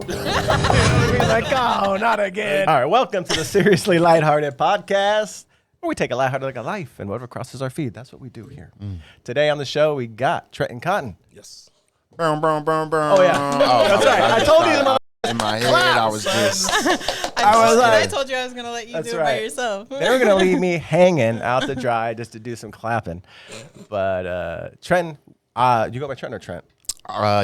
Like, oh, not again. All right, welcome to the Seriously Lighthearted podcast, where we take a lighthearted look at life and whatever crosses our feed. That's what we do here. Today on the show, we got Trenton Cotton. Yes. Oh, yeah. That's right. I told you the in my head, I was just. I told you I was going to let you do it by yourself. They were going to leave me hanging out to dry just to do some clapping. But Trenton, you go by Trenton or Trent?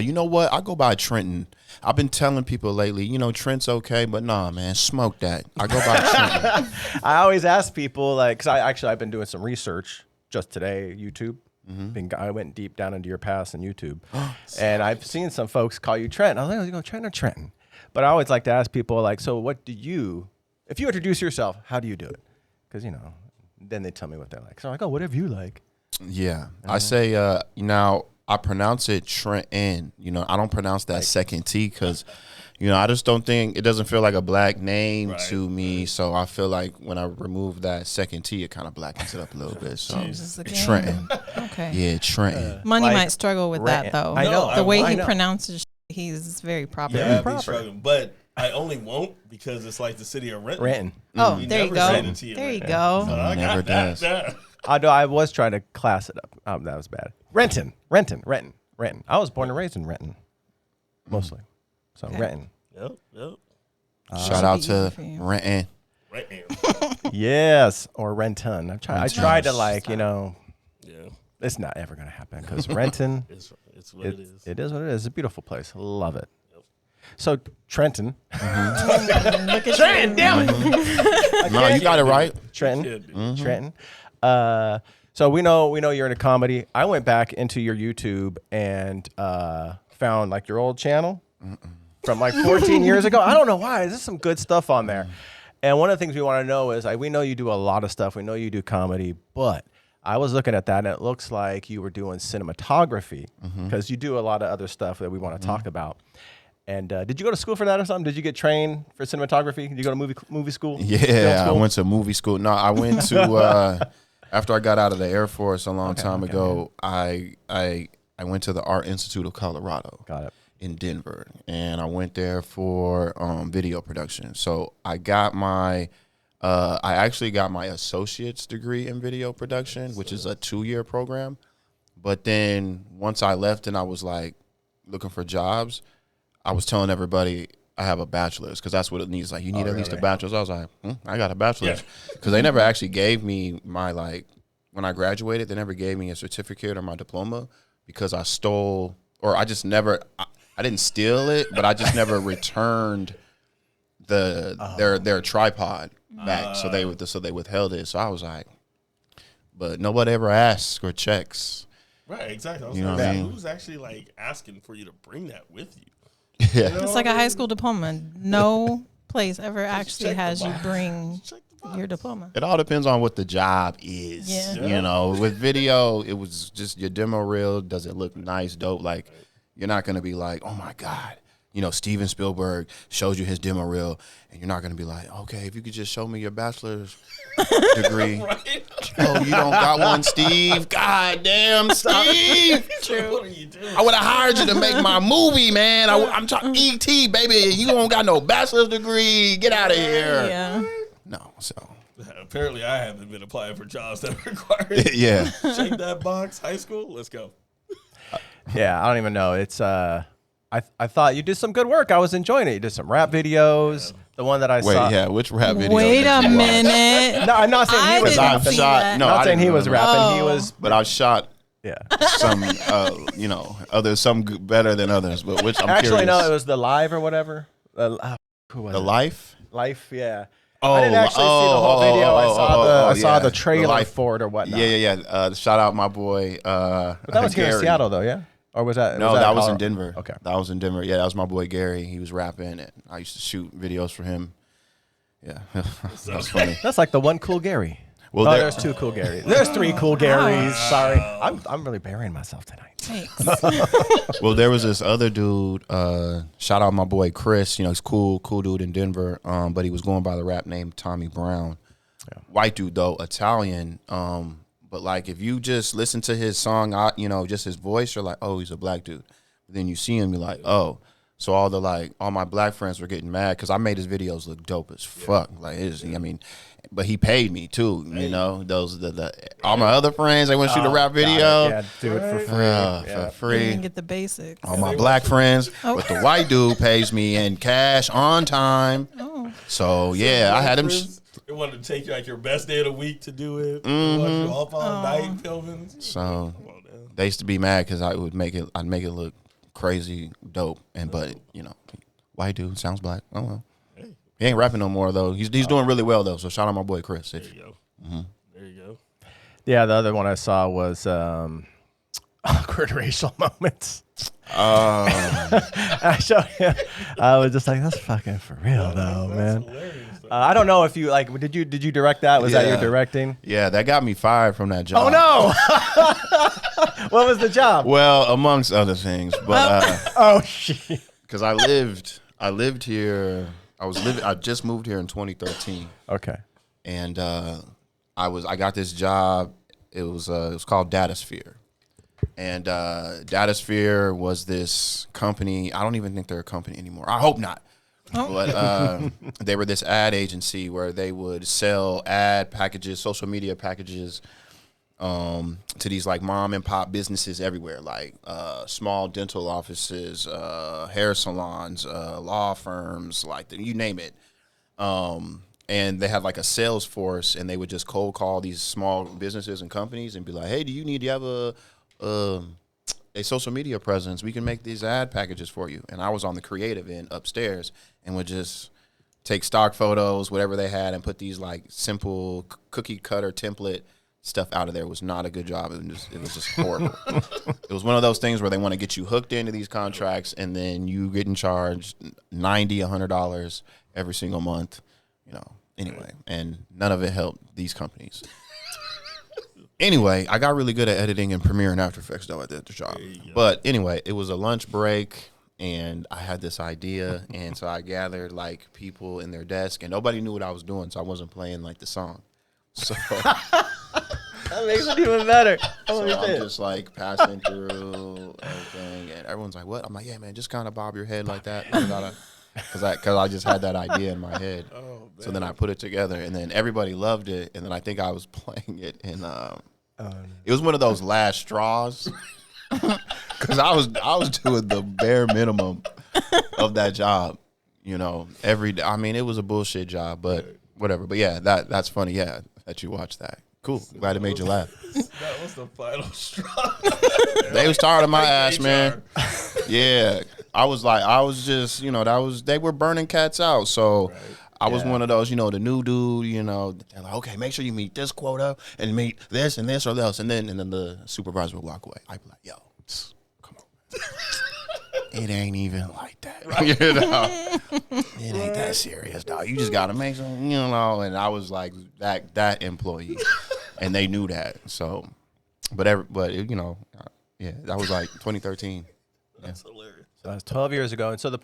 You know what? I go by Trenton. I've been telling people lately, Trent's okay, but nah, man, smoke that. I go by Trenton. I always ask people, like, because I've been doing some research just today, YouTube. I went deep down into your past on YouTube. And I've seen some folks call you Trent. I was like, oh, you go Trent or Trenton? But I always like to ask people, like, so what do you, if you introduce yourself, how do you do it? Because, then they tell me what they like. So I'm like, oh, whatever you like. Yeah. I say, now, I pronounce it Trenton. I don't pronounce that second T because, I just don't think, it doesn't feel like a black name to me. Right. So I feel like when I remove that second T, it kind of blackens it up a little bit. So Trenton. Okay. Yeah, Trenton. Money might struggle with that, though. I know. The way he pronounces, he's very proper. Yeah, I'd be struggling. But I only won't because it's like the city of Renton. Oh, there you go. There you go. So I never does. I was trying to class it up. That was bad. Renton. I was born and raised in Renton, mostly. So Renton. Yep. Shout out to Renton. Yes, or Renton. I tried to Yeah. It's not ever going to happen because Renton. It's what it is. It is what it is. It's a beautiful place. Love it. Yep. So Trenton. Look at Trenton, damn it. No, you got it right. Trenton. So we know you're into comedy. I went back into your YouTube and found like your old channel from like 14 years ago. I don't know why. There's some good stuff on there. And one of the things we want to know is we know you do a lot of stuff. We know you do comedy, but I was looking at that and it looks like you were doing cinematography because you do a lot of other stuff that we want to talk about. And did you go to school for that or something? Did you get trained for cinematography? Did you go to movie school? Yeah, I went to movie school. No, I went to after I got out of the Air Force a long time ago. I went to the Art Institute of Colorado. Got it. In Denver, and I went there for video production. So I got I actually got my associate's degree in video production, which is a 2-year program. But then once I left and I was like looking for jobs, I was telling everybody I have a bachelor's because that's what it needs. Like, you need at least a bachelor's. I was like, I got a bachelor's because they never actually gave me my when I graduated, they never gave me a certificate or my diploma because I stole or I just never. I didn't steal it, but I just never returned their tripod back. So they withheld it. So I was like, but nobody ever asked or checks. Right, exactly. I was who's actually asking for you to bring that with you? Yeah. It's like a high school diploma. No place ever actually has you bring your diploma. It all depends on what the job is. Yeah. With video, it was just your demo reel. Does it look nice, dope? You're not going to be like, oh, my God. Steven Spielberg shows you his demo reel, and you're not going to be like, okay, if you could just show me your bachelor's degree. Right. Oh, you don't got one, Steve? God damn, Steve. True. What are you doing? I would have hired you to make my movie, man. I'm talking E.T., baby. You don't got no bachelor's degree. Get out of here. Yeah. No, so. Apparently, I haven't been applying for jobs that require it. Yeah. Check that box. High school. Let's go. Yeah, I don't even know. It's I thought you did some good work. I was enjoying it. You did some rap videos. The one that I saw. Wait, yeah, which rap video? Wait a minute. No, I'm not saying he was rapping. No, I'm not saying he was rapping. Oh. He was. But I shot some, others, some better than others. But which I'm actually curious. no, it was the live or whatever. Who was the it? Life. Life, yeah. Oh, I didn't actually see the whole video. I saw the trailer for it or whatnot. Yeah. Shout out my boy. But that was here in Seattle, though, yeah? Or was that? No, that was in Denver. Okay. That was in Denver. Yeah, that was my boy Gary. He was rapping, and I used to shoot videos for him. Yeah, that's funny. That's like the one cool Gary. Well, there's 2 cool Garys. There's 3 cool Garys. Sorry, I'm really burying myself tonight. Thanks. Well, there was this other dude. Shout out my boy Chris. He's cool dude in Denver. But he was going by the rap name Tommy Brown. Yeah. White dude though, Italian. But if you just listen to his song, just his voice, you're like, oh, he's a black dude. But then you see him, you're like, oh. So all my black friends were getting mad because I made his videos look dope as fuck. Like but he paid me too. You know, those all my other friends, they want to shoot a rap video. Yeah, do it for free. For You free. didn't get the basics. All my black friends, but the white dude pays me in cash on time. Oh. So yeah, I had him. They wanted to take you like your best day of the week to do it. They wanted you off all night filming. So they used to be mad because I'd make it look crazy dope, but you know, white dude sounds black. Oh well. He ain't rapping no more though. He's doing really well though. So shout out my boy Chris. There you go. There you go. Yeah, the other one I saw was awkward racial moments. I showed him. I was just like, that's fucking for real though, man. I don't know if you like. Did you direct that? Was that your directing? Yeah, that got me fired from that job. Oh no! What was the job? Well, amongst other things, but Oh shit! because I lived here. I just moved here in 2013. Okay. And I got this job. It was called Datasphere. And Datasphere was this company. I don't even think they're a company anymore. I hope not. But they were this ad agency where they would sell ad packages, social media packages, to these like mom and pop businesses everywhere, like small dental offices, hair salons, law firms, like you name it. And they had like a sales force, and they would just cold call these small businesses and companies and be like, "Hey, do you have a social media presence? We can make these ad packages for you." And I was on the creative end upstairs and would just take stock photos, whatever they had, and put these like simple cookie cutter template stuff out of there. It was not a good job. It was just horrible. It was one of those things where they want to get you hooked into these contracts, and then you get in charge $90, $100 every single month, you know. Anyway, and none of it helped these companies. Anyway, I got really good at editing and Premiere and After Effects though at the job. But anyway, it was a lunch break, and I had this idea, and so I gathered like people in their desk, and nobody knew what I was doing, so I wasn't playing like the song. So that makes it even better. So I'm just like passing through everything, and everyone's like, "What?" I'm like, "Yeah, man, just kind of bob your head like that." Because I just had that idea in my head. So then I put it together, and then everybody loved it, and then I think I was playing it, and it was one of those last straws. Because I was doing the bare minimum of that job, you know, every day. I mean, it was a bullshit job, but whatever. But yeah, that's funny. Yeah, that you watched that. Cool. Glad it made you laugh. That was the final straw. They was tired of my ass, man. Yeah. I was just, you know, they were burning cats out. So I was one of those, you know, the new dude, you know, they're like, okay, make sure you meet this quota and meet this and this or else. And then the supervisor would walk away. I'd be like, yo, come on. It ain't even like that. Right. You know? It ain't that serious, dog. You just got to make some, you know. And I was like that employee. And they knew that. So, but you know, yeah, that was like 2013. That's hilarious. So that was 12 years ago. And so the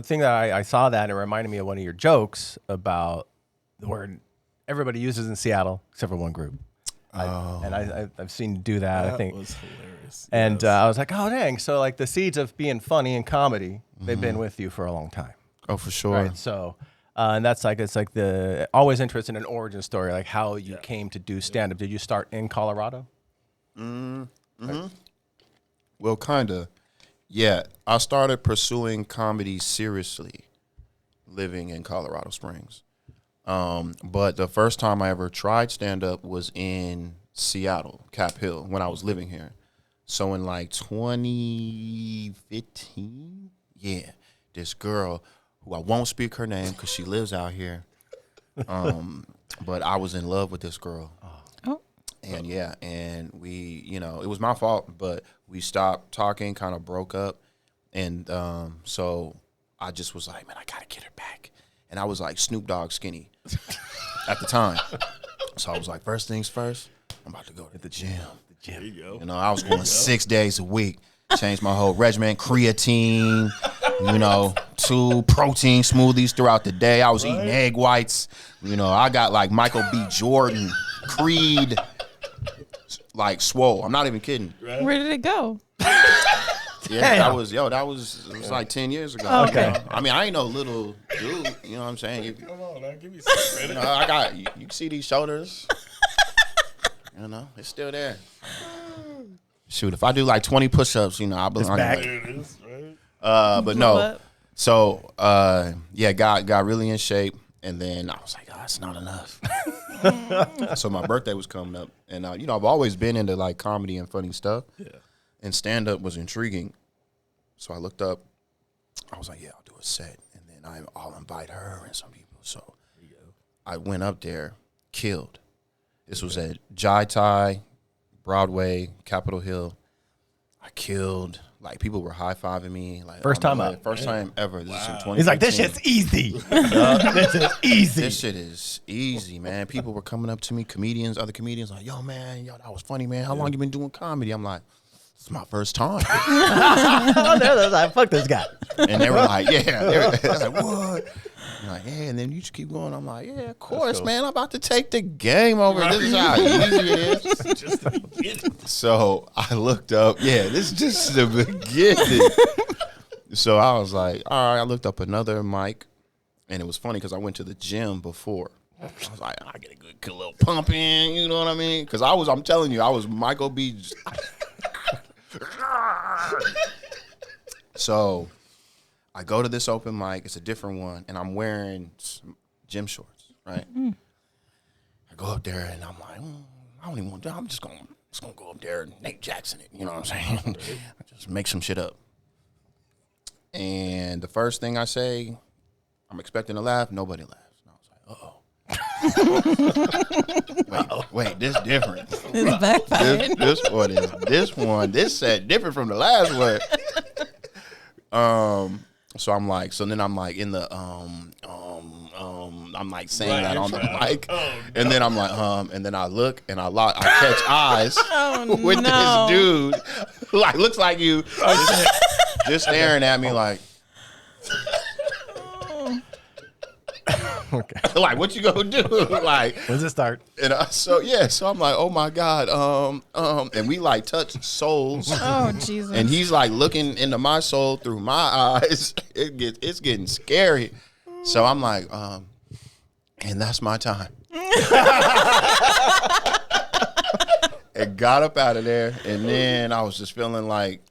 thing that I saw that, and it reminded me of one of your jokes about the word everybody uses in Seattle, except for one group. I've seen you do that, I think. That was hilarious. And I was like, oh, dang. So like the seeds of being funny and comedy, they've been with you for a long time. Oh, for sure. Right. So, and that's like, it's like always interested in an origin story, like how you came to do stand-up. Did you start in Colorado? Mm-hmm. Right. Well, kind of. Yeah, I started pursuing comedy seriously living in Colorado Springs. But the first time I ever tried stand-up was in Seattle, Cap Hill, when I was living here. So in like 2015, this girl, who I won't speak her name because she lives out here, but I was in love with this girl. Oh. And and we, you know, it was my fault, but we stopped talking, kind of broke up. And so I just was like, man, I got to get her back. And I was like Snoop Dogg skinny at the time. So I was like, first things first, I'm about to go to the gym. There you go. You know, I was going 6 days a week. Changed my whole regimen, creatine, you know, 2 protein smoothies throughout the day. I was eating egg whites. You know, I got like Michael B. Jordan, Creed, like swole. I'm not even kidding. Where did it go? Yeah, that was it was like 10 years ago. Oh, okay. You know? I mean, I ain't no little dude. You know what I'm saying? Come on, now give me some credit. I got you can see these shoulders. You know, it's still there. Shoot, if I do like 20 push-ups, you know, I'll be on back. There it is, right? But no. What? So got really in shape, and then I was like, oh, that's not enough. So my birthday was coming up, and you know, I've always been into like comedy and funny stuff. Yeah. And stand-up was intriguing. So I looked up. I was like, yeah, I'll do a set. And then I'll invite her and some people. So I went up there, killed. This was at Jai Thai, Broadway, Capitol Hill. I killed. Like, people were high-fiving me. Like, First time up. First time ever. This is in 2015. He's like, this shit's easy. This is easy. This shit is easy, man. People were coming up to me, other comedians, like, yo, man, that was funny, man. How long you been doing comedy? I'm like, it's my first time. They're like, fuck this guy. And they were like, yeah. They were like, what? I'm like, yeah, and then you just keep going. I'm like, yeah, of course, cool. man. I'm about to take the game over. This is how easy it is. Just the beginning. So I looked up. Yeah, this is just the beginning. So I was like, all right. I looked up another mic, and it was funny because I went to the gym before. I was like, I get a good little pump in. You know what I mean? Because I'm telling you, I was Michael B. So I go to this open mic. It's a different one, and I'm wearing some gym shorts, right? I go up there, and I'm like, I don't even want to do it. I'm just gonna go up there and Nate Jackson it. You know what I'm saying? Just make some shit up. And the first thing I say, I'm expecting to laugh. Nobody laughs. And I was like, uh-oh. Wait, this different. It's backfired. This set different from the last one. So I'm like in the I'm like saying Right, that on the right. mic, Oh, and then I'm like and then I look and I catch eyes with no. this dude, like looks like you, just staring at me like. Okay. Like, what you gonna do? Like, When's it start? and so I'm like, oh my god, and we like touch souls, Oh, Jesus. and he's like looking into my soul through my eyes. It's getting scary. So I'm like, and that's my time. And got up out of there, and then I was just feeling like,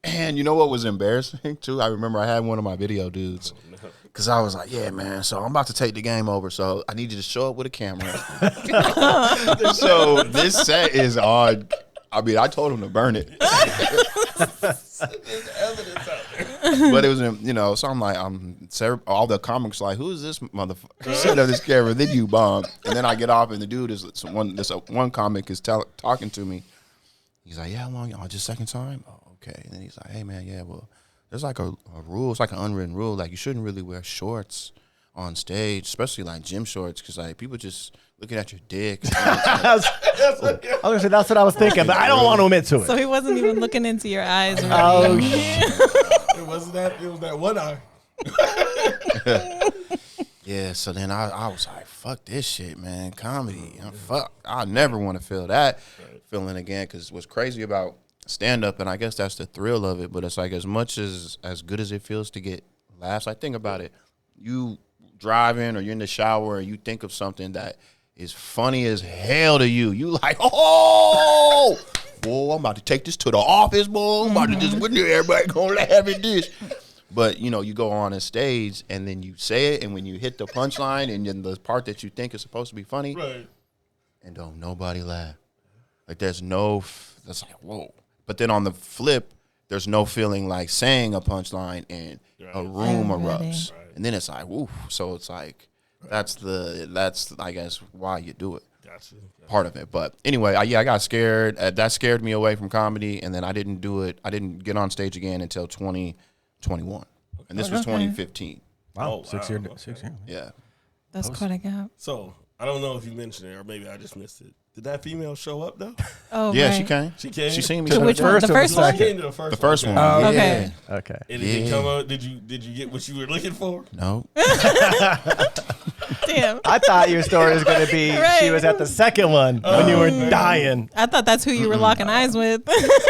and you know what was embarrassing too? I remember I had one of my video dudes. Because I was like, yeah, man, so I'm about to take the game over, so I need you to show up with a camera. So this set is on. I mean, I told him to burn it. There's evidence out there. But it was, you know, so I'm like, all the comics like, who is this motherfucker? Set up this camera, then you bomb. And then I get off, and the dude is, one comic is talking to me. He's like, yeah, how long? Oh, just second time? Oh, okay. And then he's like, hey, man, yeah, well. There's like a rule. It's like an unwritten rule. Like, you shouldn't really wear shorts on stage, especially like gym shorts, because like people just looking at your dick. I was gonna say that's what I was thinking, but I don't want to admit to it. So he wasn't even looking into your eyes. Or Oh, It was that one eye. Yeah. So then I was like, fuck this shit, man. Comedy. Fuck. I never want to feel that feeling again. Because what's crazy about stand up, and I guess that's the thrill of it, but it's like as much as good as it feels to get laughs, I think about it, you driving or you're in the shower and you think of something that is funny as hell to you. You like, oh, boy, I'm about to take this to the office, boy. I'm about to just with everybody gonna laugh at this. But you know, you go on a stage and then you say it, and when you hit the punchline and then the part that you think is supposed to be funny, Right. and don't nobody laugh. Like that's like, whoa. But then on the flip, there's no feeling like saying a punchline and a room erupts. Right. And then it's like, woof. So it's like, that's I guess why you do it. Gotcha. Part of it. But anyway, I got scared. That scared me away from comedy. And then I didn't do it. I didn't get on stage again until 2021. And this was 2015. wow, Oh, 6 wow. years. 6 years. Yeah. That's quite a gap. So I don't know if you mentioned it or maybe I just missed it. Did that female show up though? Oh, Yeah, right. she came. She came? She seen me. To set which up one? there. The first or one? She came to the first one. one. Oh, okay. Okay. And did it come out? Did you get what you were looking for? No. Damn. I thought your story was going to be Right. she was at the second one when you were dying. I thought that's who you were locking eyes with.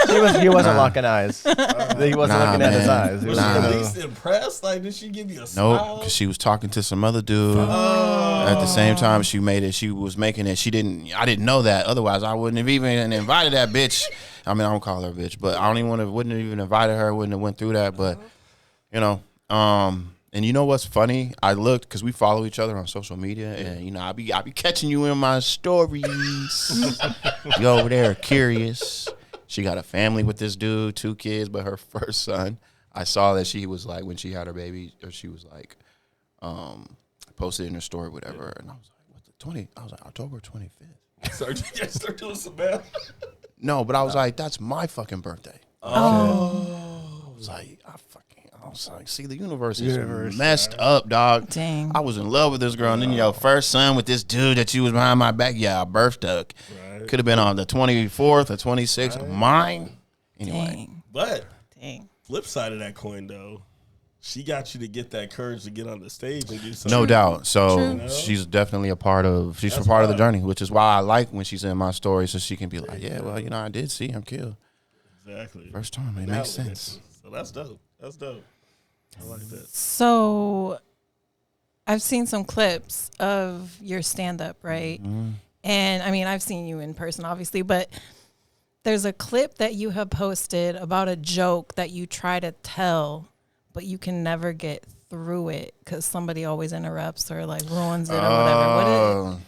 He wasn't locking eyes. He wasn't looking at his eyes. He Was was, she at least impressed? Like, did she give you a smile? Nope, because she was talking to some other dude. At the same time, she was making it. I didn't know that. Otherwise, I wouldn't have even invited that bitch. I mean, I don't call her a bitch, but I wouldn't have even invited her. Wouldn't have went through that. But you know, and you know what's funny? I looked because we follow each other on social media, and you know, I be catching you in my stories. You over there curious? She got a family with this dude, 2 kids, but her first son. I saw that she was like when she had her baby, or she was like, posted in her story, whatever, and I was like, "What the 20?" I was like, "October 25th." Start doing some math. No, but I was like, "That's my fucking birthday." I was like, see, the universe is messed up, dog. Dang. I was in love with this girl, and then your first son with this dude that you was behind my back. Yeah, our birthday could have been on the 24th or 26th. Mine, anyway. Dang. But Dang. flip side of that coin, though, she got you to get that courage to get on the stage and do something. No doubt. So True. she's definitely a part of the journey, which is why I like when she's in my story, so she can be like, yeah, well, you know, I did see him kill. Exactly. First time, it makes sense. So that's dope. That's dope. I like that. So I've seen some clips of your stand-up, right? Mm-hmm. And I mean, I've seen you in person, obviously, but there's a clip that you have posted about a joke that you try to tell, but you can never get through it because somebody always interrupts or like ruins it or whatever. What is?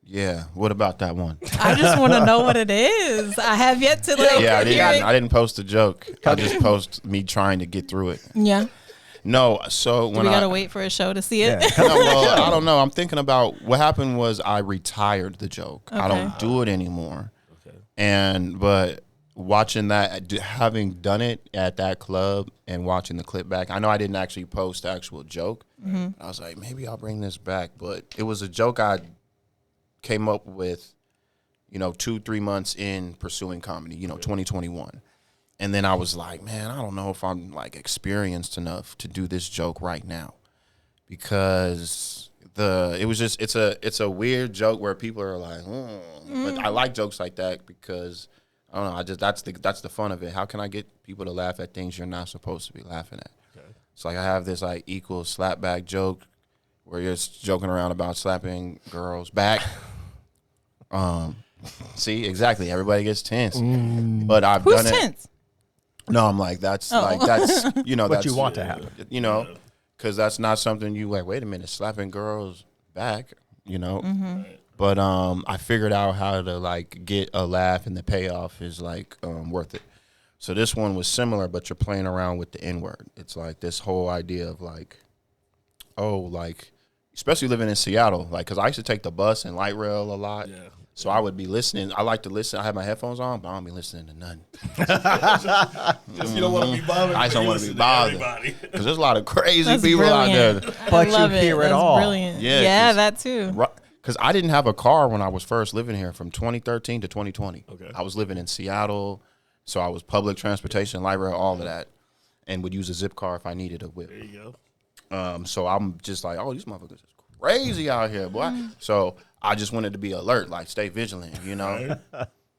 Yeah. What about that one? I just want to know what it is. I have yet to like. Yeah, hear it. I didn't post a joke. I just post me trying to get through it. Yeah. No, so Do when we gotta wait for a show to see it? No, well, I don't know. I'm thinking about what happened was I retired the joke. I don't do it anymore. Okay. But watching that, having done it at that club and watching the clip back, I know I didn't actually post the actual joke. Mm-hmm. I was like, maybe I'll bring this back. But it was a joke I came up with, 2-3 months in pursuing comedy, 2021. And then I was like, man, I don't know if I'm like experienced enough to do this joke right now, because it's a weird joke where people are like, but I like jokes like that because I don't know, that's the fun of it. How can I get people to laugh at things you're not supposed to be laughing at? Okay. So like I have this like equal slapback joke where you're joking around about slapping girls back. See, exactly. Everybody gets tense, but I've Who's done it. tense? No, I'm like, that's what What you want to happen. Because that's not something you like, wait a minute, slapping girls back, But I figured out how to like get a laugh, and the payoff is like worth it. So this one was similar, but you're playing around with the N-word. It's like this whole idea of like, especially living in Seattle, like, because I used to take the bus and light rail a lot. Yeah. So I would be listening. I like to listen. I have my headphones on, but I don't be listening to nothing. Just you don't want to be bothered. I just don't want to be bothered. Because there's a lot of crazy That's people brilliant. out there. But I love you hear it That's all. Brilliant. Yeah, Yeah, that too. Because I didn't have a car when I was first living here from 2013 to 2020. Okay. I was living in Seattle, so I was public transportation, light rail, all of that, and would use a zip car if I needed a whip. There you go. So I'm just like, oh, these motherfuckers is crazy out here, boy. So I just wanted to be alert, like stay vigilant, Right.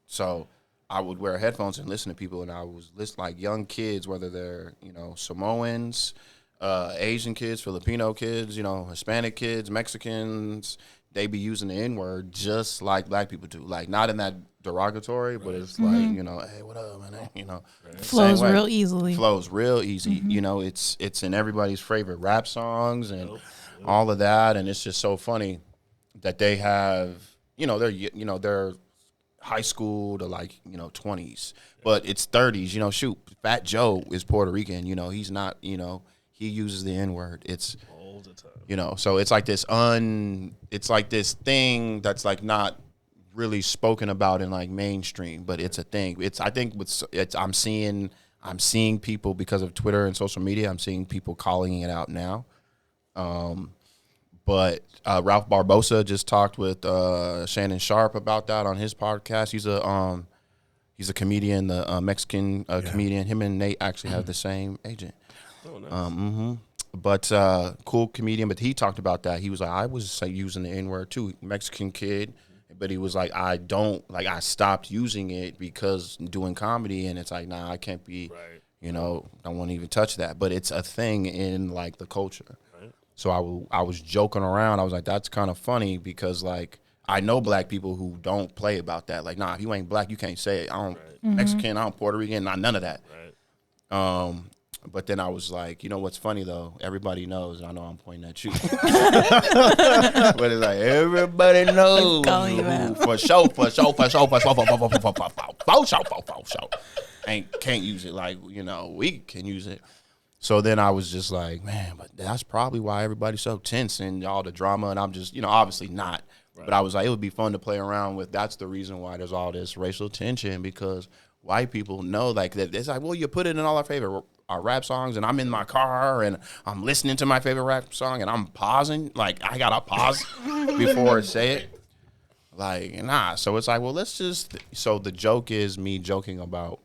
So I would wear headphones and listen to people, and I was listening like young kids, whether they're Samoans, Asian kids, Filipino kids, Hispanic kids, Mexicans. They be using the N-word just like black people do, like not in that derogatory, but it's like hey, what up, man? Flows real easily. Flows real easy. It's in everybody's favorite rap songs and all of that, and it's just so funny that they have they're high school to like 20s, but it's 30s. Shoot, Fat Joe is Puerto Rican. He's not. He uses the N-word. It's all the time. So it's like this thing that's like not really spoken about in like mainstream, but it's a thing. I'm seeing people because of Twitter and social media. I'm seeing people calling it out now. But Ralph Barbosa just talked with Shannon Sharp about that on his podcast. He's a comedian, the Mexican comedian. Him and Nate actually have the same agent. Oh, nice. But cool comedian. But he talked about that. He was like, I was like, using the N-word too. Mexican kid. But he was like, I stopped using it because doing comedy. And it's like, nah, I can't be, you know, I won't even touch that. But it's a thing in like the culture. Right. So I was joking around. I was like, that's kind of funny because like, I know black people who don't play about that. Like, nah, if you ain't black, you can't say it. I don't Mexican, I don't Puerto Rican, none of that. Right. But then I was like, you know what's funny though? Everybody knows, and I know I'm pointing at you. But it's like everybody knows. For sure. Can't use it like, you know, we can use it. So then I was just like, man, but that's probably why everybody's so tense and all the drama. And I'm just, you know, obviously not. Right. But I was like, it would be fun to play around with. That's the reason why there's all this racial tension, because white people know like that. It's like, well, you put it in all our rap songs, and I'm in my car and I'm listening to my favorite rap song and I'm pausing. Like, I got to pause before I say it. Like, nah. So it's like, well, let's just. So the joke is me joking about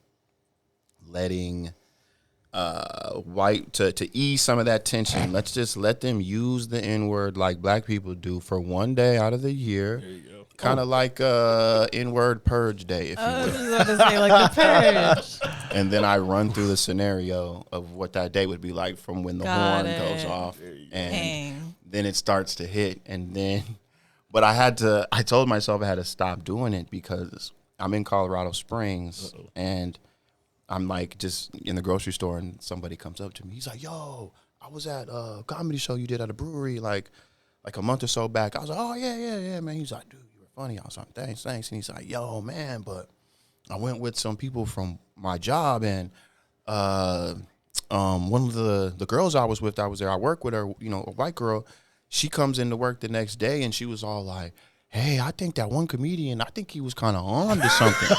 letting white to ease some of that tension. Let's just let them use the N-word like black people do for one day out of the year. There you go. Kind of like N-word Purge Day, if you will. I was about to say like the Purge. And then I run through the scenario of what that day would be like from when the horn goes off, and then it starts to hit, and then. But I told myself I had to stop doing it because I'm in Colorado Springs, and I'm like just in the grocery store, and somebody comes up to me. He's like, yo, I was at a comedy show you did at a brewery like a month or so back. I was like, oh, yeah, man. He's like, dude, you were funny. I was like, thanks. And he's like, yo, man, but I went with some people from my job, and one of the girls I was with, I work with her, you know, a white girl. She comes into work the next day, and she was all like, hey, I think that one comedian, I think he was kind of on to something.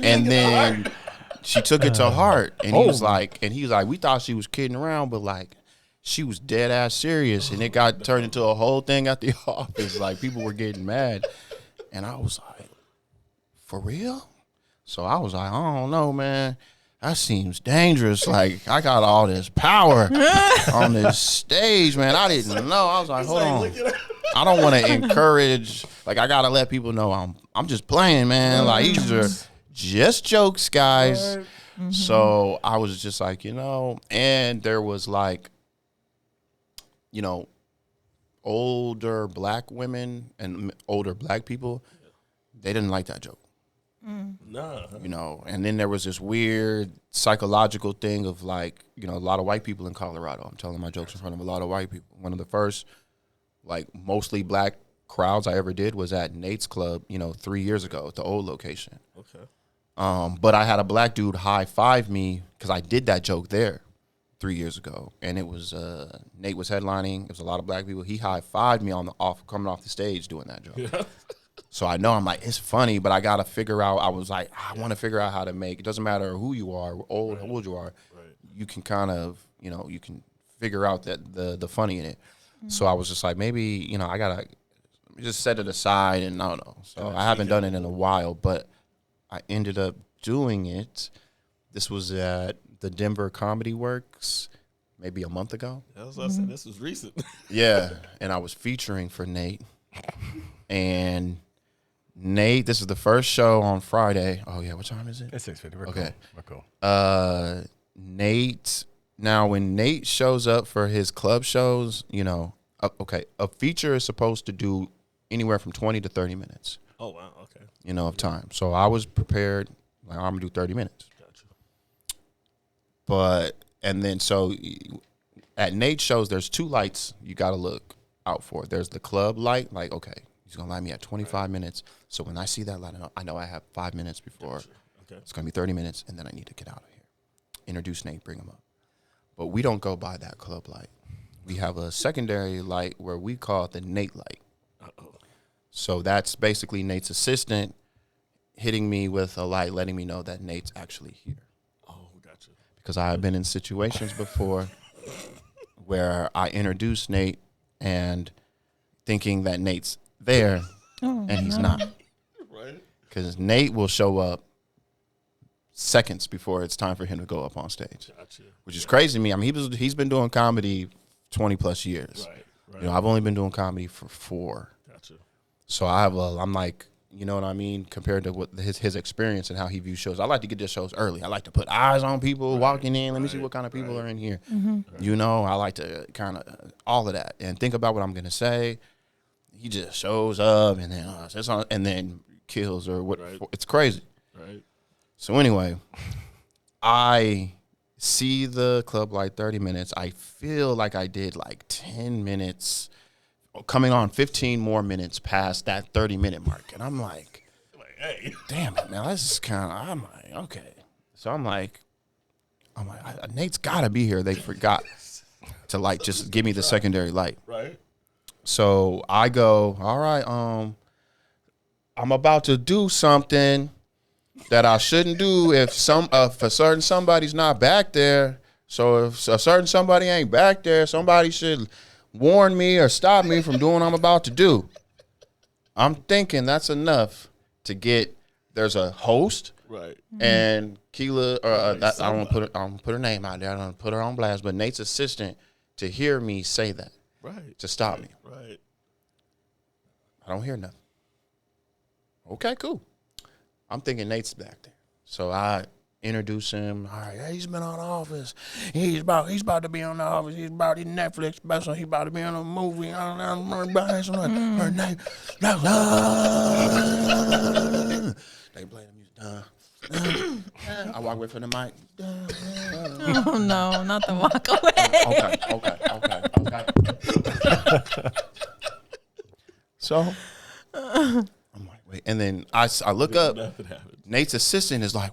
And then she took it to heart, and he was like, we thought she was kidding around, but like she was dead ass serious, and it got turned into a whole thing at the office. Like people were getting mad, and I was like, for real? So I was like, I don't know, man. That seems dangerous. Like I got all this power on this stage, man. I didn't know. I was like, hold on. I don't want to encourage. Like I gotta let people know I'm just playing, man. Like these are just jokes, guys. Mm-hmm. So I was just like, you know, and there was like, you know, older black women and older black people. They didn't like that joke. Nah. You know, and then there was this weird psychological thing of like, you know, a lot of white people in Colorado. I'm telling my jokes in front of a lot of white people. One of the first, like, mostly black crowds I ever did was at Nate's Club, you know, 3 years ago at the old location. Okay. But I had a black dude high five me because I did that joke there 3 years ago, and it was Nate was headlining. It was a lot of black people. He high fived me coming off the stage doing that joke. Yeah. So I know I'm like, it's funny, but I got to figure out, I was like, I want to figure out how to make, it doesn't matter who you are, how old you are, you can kind of, you know, you can figure out that the funny in it. Mm-hmm. So I was just like, maybe, you know, I got to just set it aside, and I don't know. So I haven't done it in a while, but I ended up doing it. This was at the Denver Comedy Works maybe a month ago. I was about to say, this was recent. Yeah, and I was featuring for Nate. And Nate, this is the first show on Friday. Oh, yeah, what time is it? It's 6:50. We're okay. Cool. We're cool. Nate, now when Nate shows up for his club shows, you know, okay, a feature is supposed to do anywhere from 20 to 30 minutes. Oh, wow, okay. You know, of time. So I was prepared, like, I'm going to do 30 minutes. Gotcha. But, and then so at Nate's shows, there's two lights you got to look out for. There's the club light, like, okay, he's going to line me at 25 minutes. So when I see that light, I know I have 5 minutes before. Gotcha. Okay. It's going to be 30 minutes, and then I need to get out of here. Introduce Nate, bring him up. But we don't go by that club light. We have a secondary light where we call it the Nate light. Uh-oh. So that's basically Nate's assistant hitting me with a light, letting me know that Nate's actually here. Oh, gotcha. Because I have been in situations before where I introduce Nate and thinking that Nate's there, and he's not. Right. Because Nate will show up seconds before it's time for him to go up on stage, Gotcha. which is crazy to me. I mean, he's been doing comedy 20 plus years. Right. You know, I've only been doing comedy for 4. Gotcha. So I'm like, you know what I mean, compared to what his experience and how he views shows. I like to get their shows early. I like to put eyes on people walking in. Let me see what kind of people are in here. You know, I like to kind of all of that and think about what I'm gonna say. He just shows up and then kills or what. Right. It's crazy. Right. So anyway, I see the club like 30 minutes. I feel like I did like 10 minutes. Coming on 15 more minutes past that 30-minute mark. And I'm like, hey. damn it, man. This is kind of, I'm like, okay. So I'm like, Nate's got to be here. They forgot to, like, just give me the secondary light. Right. So I go, all right, I'm about to do something that I shouldn't do if a certain somebody's not back there. So if a certain somebody ain't back there, somebody should warn me or stop me from doing what I'm about to do. I'm thinking that's enough to get. There's a host, right, and Keela. I don't put her name out there. I don't put her on blast. But Nate's assistant to hear me say that, right, to stop me. Right. I don't hear nothing. Okay, cool. I'm thinking Nate's back there, so I introduce him. All right, he's been on The Office. He's about to be on The Office. He's about his Netflix special. He's about to be on a movie. Her name. They play the music. I walk away from the mic. Oh no, not the walk away. Okay. So I'm like, wait, and then I look up. Nothing happened. Nate's assistant is like,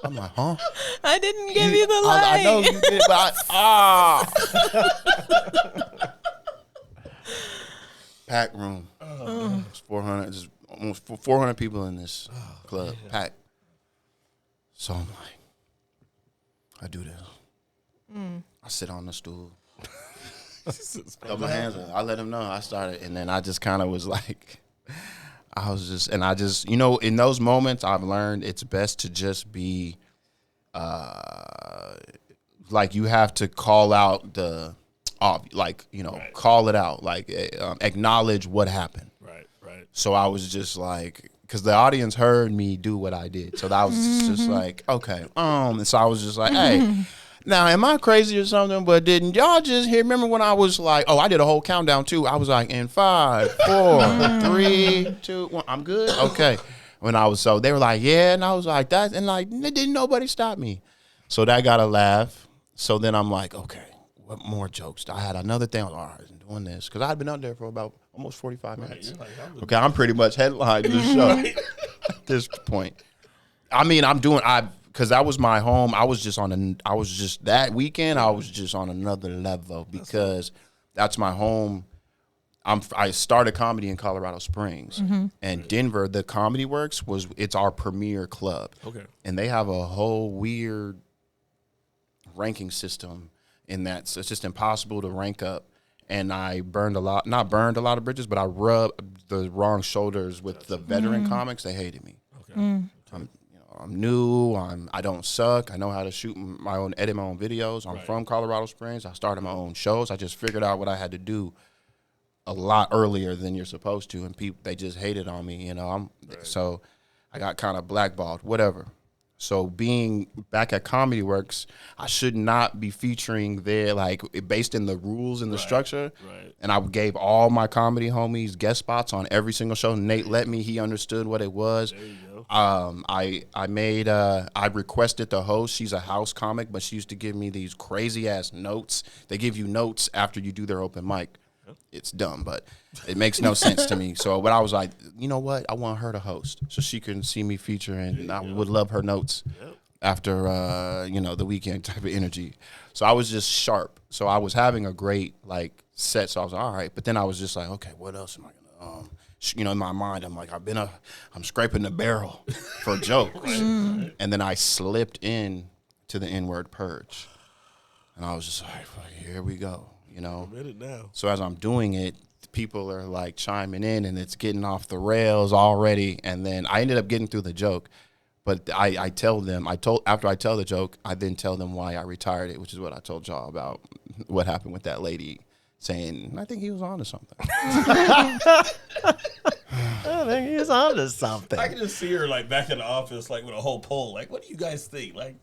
I'm like, huh? I didn't give you the light. I know you did, but packed room. It's 400, just almost 400 people in this club, packed. So I'm like, I do this. I sit on the stool. Throw my hands up. I let him know. I started, and then I just kind of was like, you know, in those moments, I've learned it's best to just be, like, you have to call out call it out, like, acknowledge what happened. Right. So I was just like, because the audience heard me do what I did, so that was just like, okay, and so I was just like, hey. Now, am I crazy or something? But didn't y'all just hear? Remember when I was like, I did a whole countdown too. I was like, in 5, 4, 3, 2, 1. I'm good. Okay. So they were like, yeah, and I was like, that, and like, didn't nobody stop me? So that got a laugh. So then I'm like, okay, what more jokes? I had another thing. I was like, all right, I'm doing this because I had been out there for about almost 45 minutes. Like, okay, I'm pretty much headlining the show at this point. I mean, because that was my home. That weekend, I was just on another level because that's my home. I started comedy in Colorado Springs, and Denver, the Comedy Works it's our premier club. Okay. And they have a whole weird ranking system in that, so it's just impossible to rank up. And I not burned a lot of bridges, but I rubbed the wrong shoulders with the veteran comics. They hated me. Okay. I'm new. I don't suck. I know how to shoot edit my own videos. I'm from Colorado Springs. I started my own shows. I just figured out what I had to do a lot earlier than you're supposed to, and they just hated on me. You know, so I got kind of blackballed. Whatever. So being back at Comedy Works, I should not be featuring there, like, based in the rules and the structure. Right. And I gave all my comedy homies guest spots on every single show. Nate let me. He understood what it was. There you go. I requested the host. She's a house comic, but she used to give me these crazy ass notes. They give you notes after you do their open mic. It's dumb, but it makes no sense to me. So, but I was like, you know what? I want her to host so she can see me feature, and I would love her notes after, the weekend type of energy. So I was just sharp. So I was having a great, like, set. So I was like, all right. But then I was just like, okay, what else am I going to, in my mind, I'm like, I'm scraping the barrel for jokes. And then I slipped in to the NWord Purge. And I was just like, here we go. You know, I'm in it now. So as I'm doing it, people are like chiming in and it's getting off the rails already. And then I ended up getting through the joke. But I tell them, after I tell the joke, I then tell them why I retired it, which is what I told y'all about what happened with that lady saying, I think he was on to something. I think he's on to something. I can just see her like back in the office, like with a whole poll. Like, what do you guys think? Like,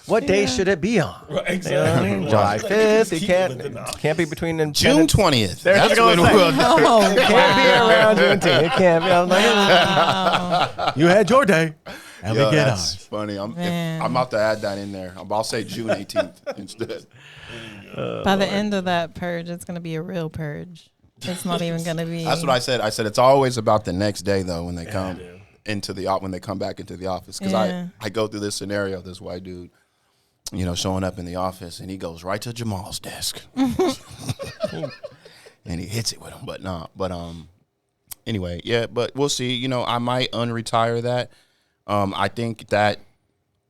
What day should it be on? Right, exactly. July Like, 5th. keep It it within the can't be between June 20th. That's That's when what we'll Oh, It can't be around Juneteenth. It can't be. I'm like, you had your day. And Yo, we get that's ours. funny. I'm Man. about to add that in there. I'll say June 18th instead. By the end of that purge, it's gonna be a real purge. It's not even gonna be. That's what I said. I said it's always about the next day though when they come when they come back into the office, because I go through this scenario. This white dude, showing up in the office, and he goes right to Jamal's desk, and he hits it with him. But anyway, yeah. But we'll see. I might unretire that. I think that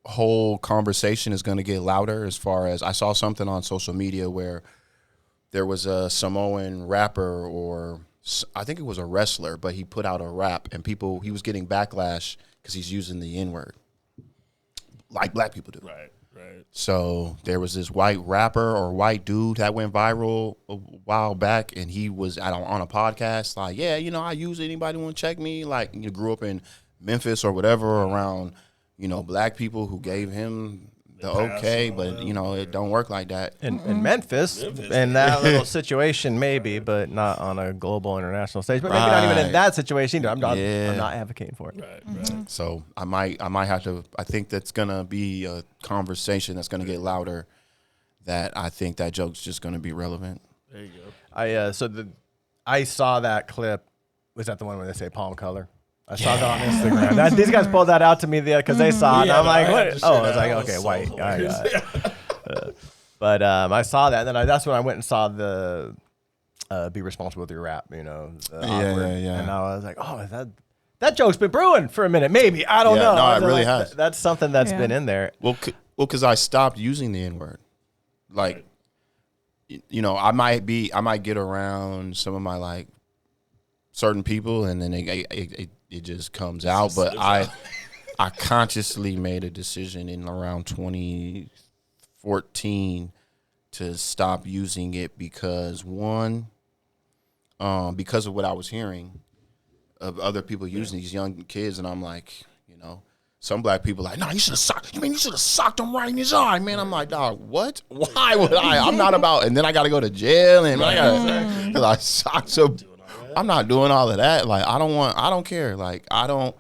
whole conversation is going to get louder. As far as I saw something on social media where there was a Samoan rapper, or I think it was a wrestler, but he put out a rap and he was getting backlash because he's using the N-word like black people do. Right. So there was this white rapper or white dude that went viral a while back, and he was on a podcast like, yeah, I use it. Anybody want to check me? Like, you grew up in Memphis or whatever around, black people who gave him the okay, but it don't work like that. In Memphis, in that little situation, maybe, but not on a global international stage. But maybe not even in that situation either. I'm not advocating for it. Right. So I might have to. I think that's gonna be a conversation that's gonna get louder. That I think that joke's just gonna be relevant. There you go. I saw that clip. Was that the one where they say palm color? I saw that on Instagram. These guys pulled that out to me because they saw it. And I'm like, what? Oh, I was like, okay, white. I got it. But I saw that, and then that's when I went and saw the "Be Responsible with Your Rap." Yeah. And I was like, oh, that joke's been brewing for a minute. Maybe I don't know. No, it really has. That's something that's been in there. Well, because I stopped using the N-word. Like, I might get around some of my like certain people, and then it just comes out. But I consciously made a decision in around 2014 to stop using it because because of what I was hearing of other people using these young kids, and I'm like, some black people are like, nah, you should have socked. You should have socked him right in his eye, man. I'm like, dog, what? Why would I? I'm not about. And then I got to go to jail, and because I socked some. I'm not doing all of that. Like, I don't care. Like, and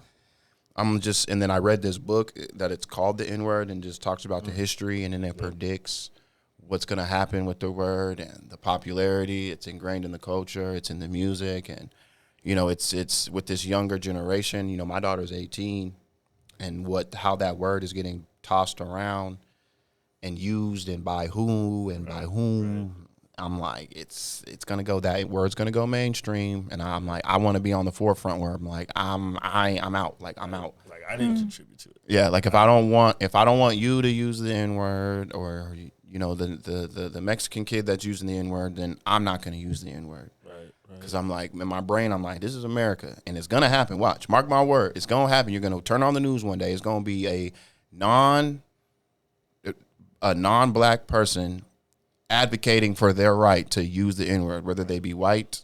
then I read this book that it's called The N-Word and just talks about the history, and then it predicts what's going to happen with the word and the popularity. It's ingrained in the culture. It's in the music. And, it's with this younger generation. My daughter's 18, and how that word is getting tossed around and used and by who and by whom. I'm like, it's gonna go, that word's gonna go mainstream, and I'm like, I want to be on the forefront where I'm like, I'm out, like I'm out. Like, I didn't contribute to it. Yeah, like if I don't want you to use the N-word, or the Mexican kid that's using the N-word, then I'm not gonna use the N-word. Right. Because I'm like, in my brain, I'm like, this is America, and it's gonna happen. Watch, mark my word, it's gonna happen. You're gonna turn on the news one day. It's gonna be a non-black person advocating for their right to use the N-word, whether they be white,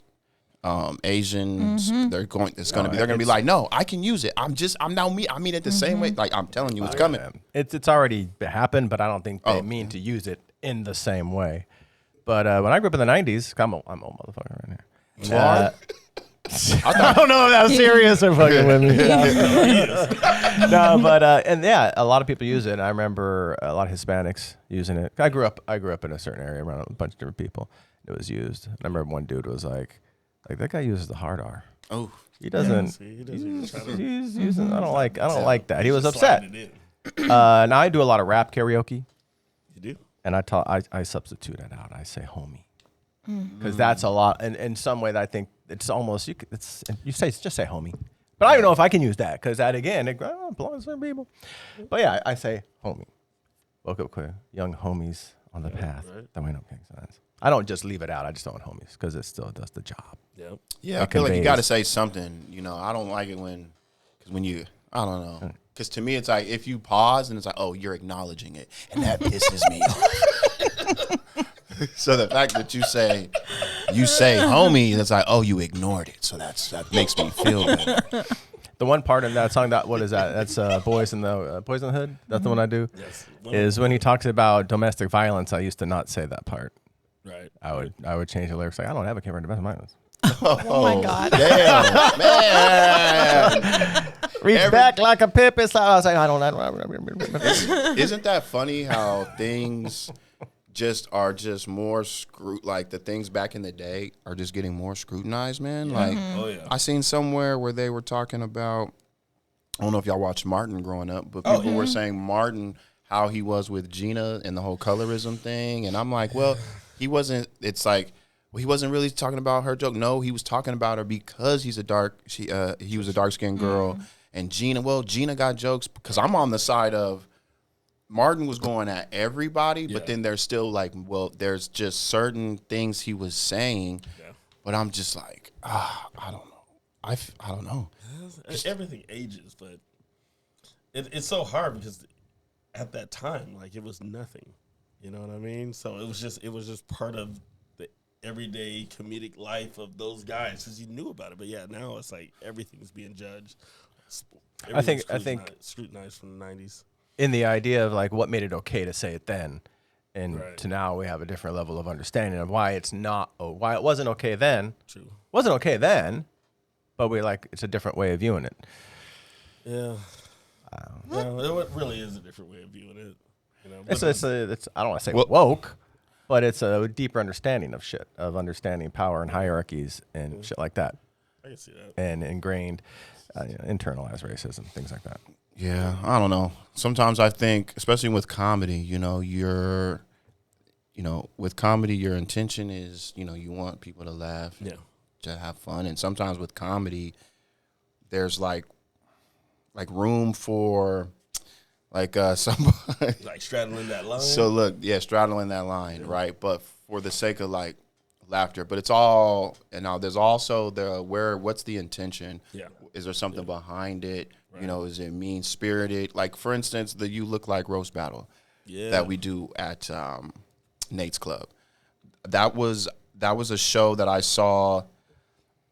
Asians. They're going to be like, no, I can use it. I'm not me. I mean it the same way. Like, I'm telling you, it's coming. It's already happened, but I don't think they mean to use it in the same way. But when I grew up in the 90s, I'm old motherfucker right here. I don't know if that was serious or fucking with me. No, but a lot of people use it. I remember a lot of Hispanics using it. I grew up in a certain area around a bunch of different people. It was used. I remember one dude was like that guy uses the hard R. Oh, he doesn't. He's using. I don't like that. He was upset. Now I do a lot of rap karaoke. You do? And I substitute it out. I say homie. Because that's a lot, and in some way that I think it's almost just say homie, but I don't even know if I can use that because that again it belongs to certain people. But yeah, I say homie. Woke up quick, young homies on the path that we know makes sense. I don't just leave it out. I just don't want homies because it still does the job. Yep. Yeah, I feel like you got to say something. You know, I don't like it when you, I don't know. Because to me, it's like if you pause and it's like, oh, you're acknowledging it. And that pisses me off. So the fact that you say homie, that's like, oh, you ignored it. So that makes me feel better. The one part in that song, what is that? That's Boys in the Hood. That's the one I do. Yes. Is when he talks about domestic violence. I used to not say that part. Right. I would change the lyrics. Like, I don't advocate for domestic violence. Oh my God. Damn, man. Reach back like a pip. It's like, I was like, I don't. Isn't that funny how things are more like the things back in the day are just getting more scrutinized, man. Like, I seen somewhere where they were talking about, I don't know if y'all watched Martin growing up, but people were saying Martin, how he was with Gina and the whole colorism thing. And I'm like, well, he wasn't, it's like, well, he wasn't really talking about her joke. No, he was talking about her because he was a dark-skinned girl. And Gina got jokes because I'm on the side of, Martin was going at everybody, but then there's still like, well, there's just certain things he was saying, but I'm just like, I don't know. I don't know. Everything ages, but it's so hard because at that time, like, it was nothing. You know what I mean? So it was just part of the everyday comedic life of those guys because you knew about it. But yeah, now it's like everything's being judged. I think scrutinized from the 90s. In the idea of like what made it okay to say it then, and to now we have a different level of understanding of why it's not, why it wasn't okay then. True. Wasn't okay then, but it's a different way of viewing it. Yeah. It really is a different way of viewing it. You know, it's I don't want to say woke, but it's a deeper understanding of shit, of understanding power and hierarchies and shit like that. I can see that. And ingrained, internalized racism, things like that. Yeah, I don't know. Sometimes I think, especially with comedy, with comedy, your intention is, you want people to laugh, to have fun. And sometimes with comedy, there's like room for somebody. Like straddling that line. So look, straddling that line, right? But for the sake of like laughter, but it's all, and now there's also what's the intention? Yeah. Is there something behind it? Right. Is it mean-spirited? Like, for instance, the You Look Like roast battle that we do at Nate's Club. That was a show that I saw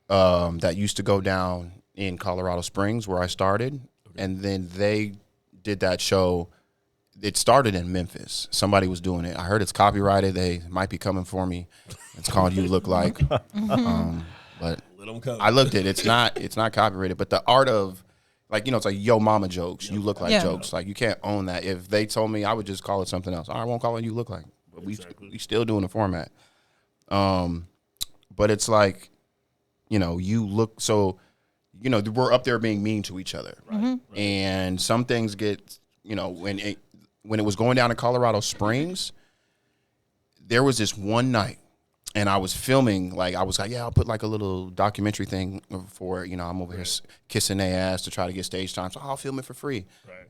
that used to go down in Colorado Springs where I started. Okay. And then they did that show. It started in Memphis. Somebody was doing it. I heard it's copyrighted. They might be coming for me. It's called You Look Like. But I looked at it. It's not copyrighted. But the art of, like, it's like yo mama jokes, you look like jokes. Like, you can't own that. If they told me, I would just call it something else. I won't call it You Look Like. But we still doing the format. But it's like, you look so, we're up there being mean to each other. Right. And some things get, when it was going down to Colorado Springs, there was this one night. And I was filming, I was like, I'll put like a little documentary thing for it. I'm over here kissing their ass to try to get stage time. So I'll film it for free. Right.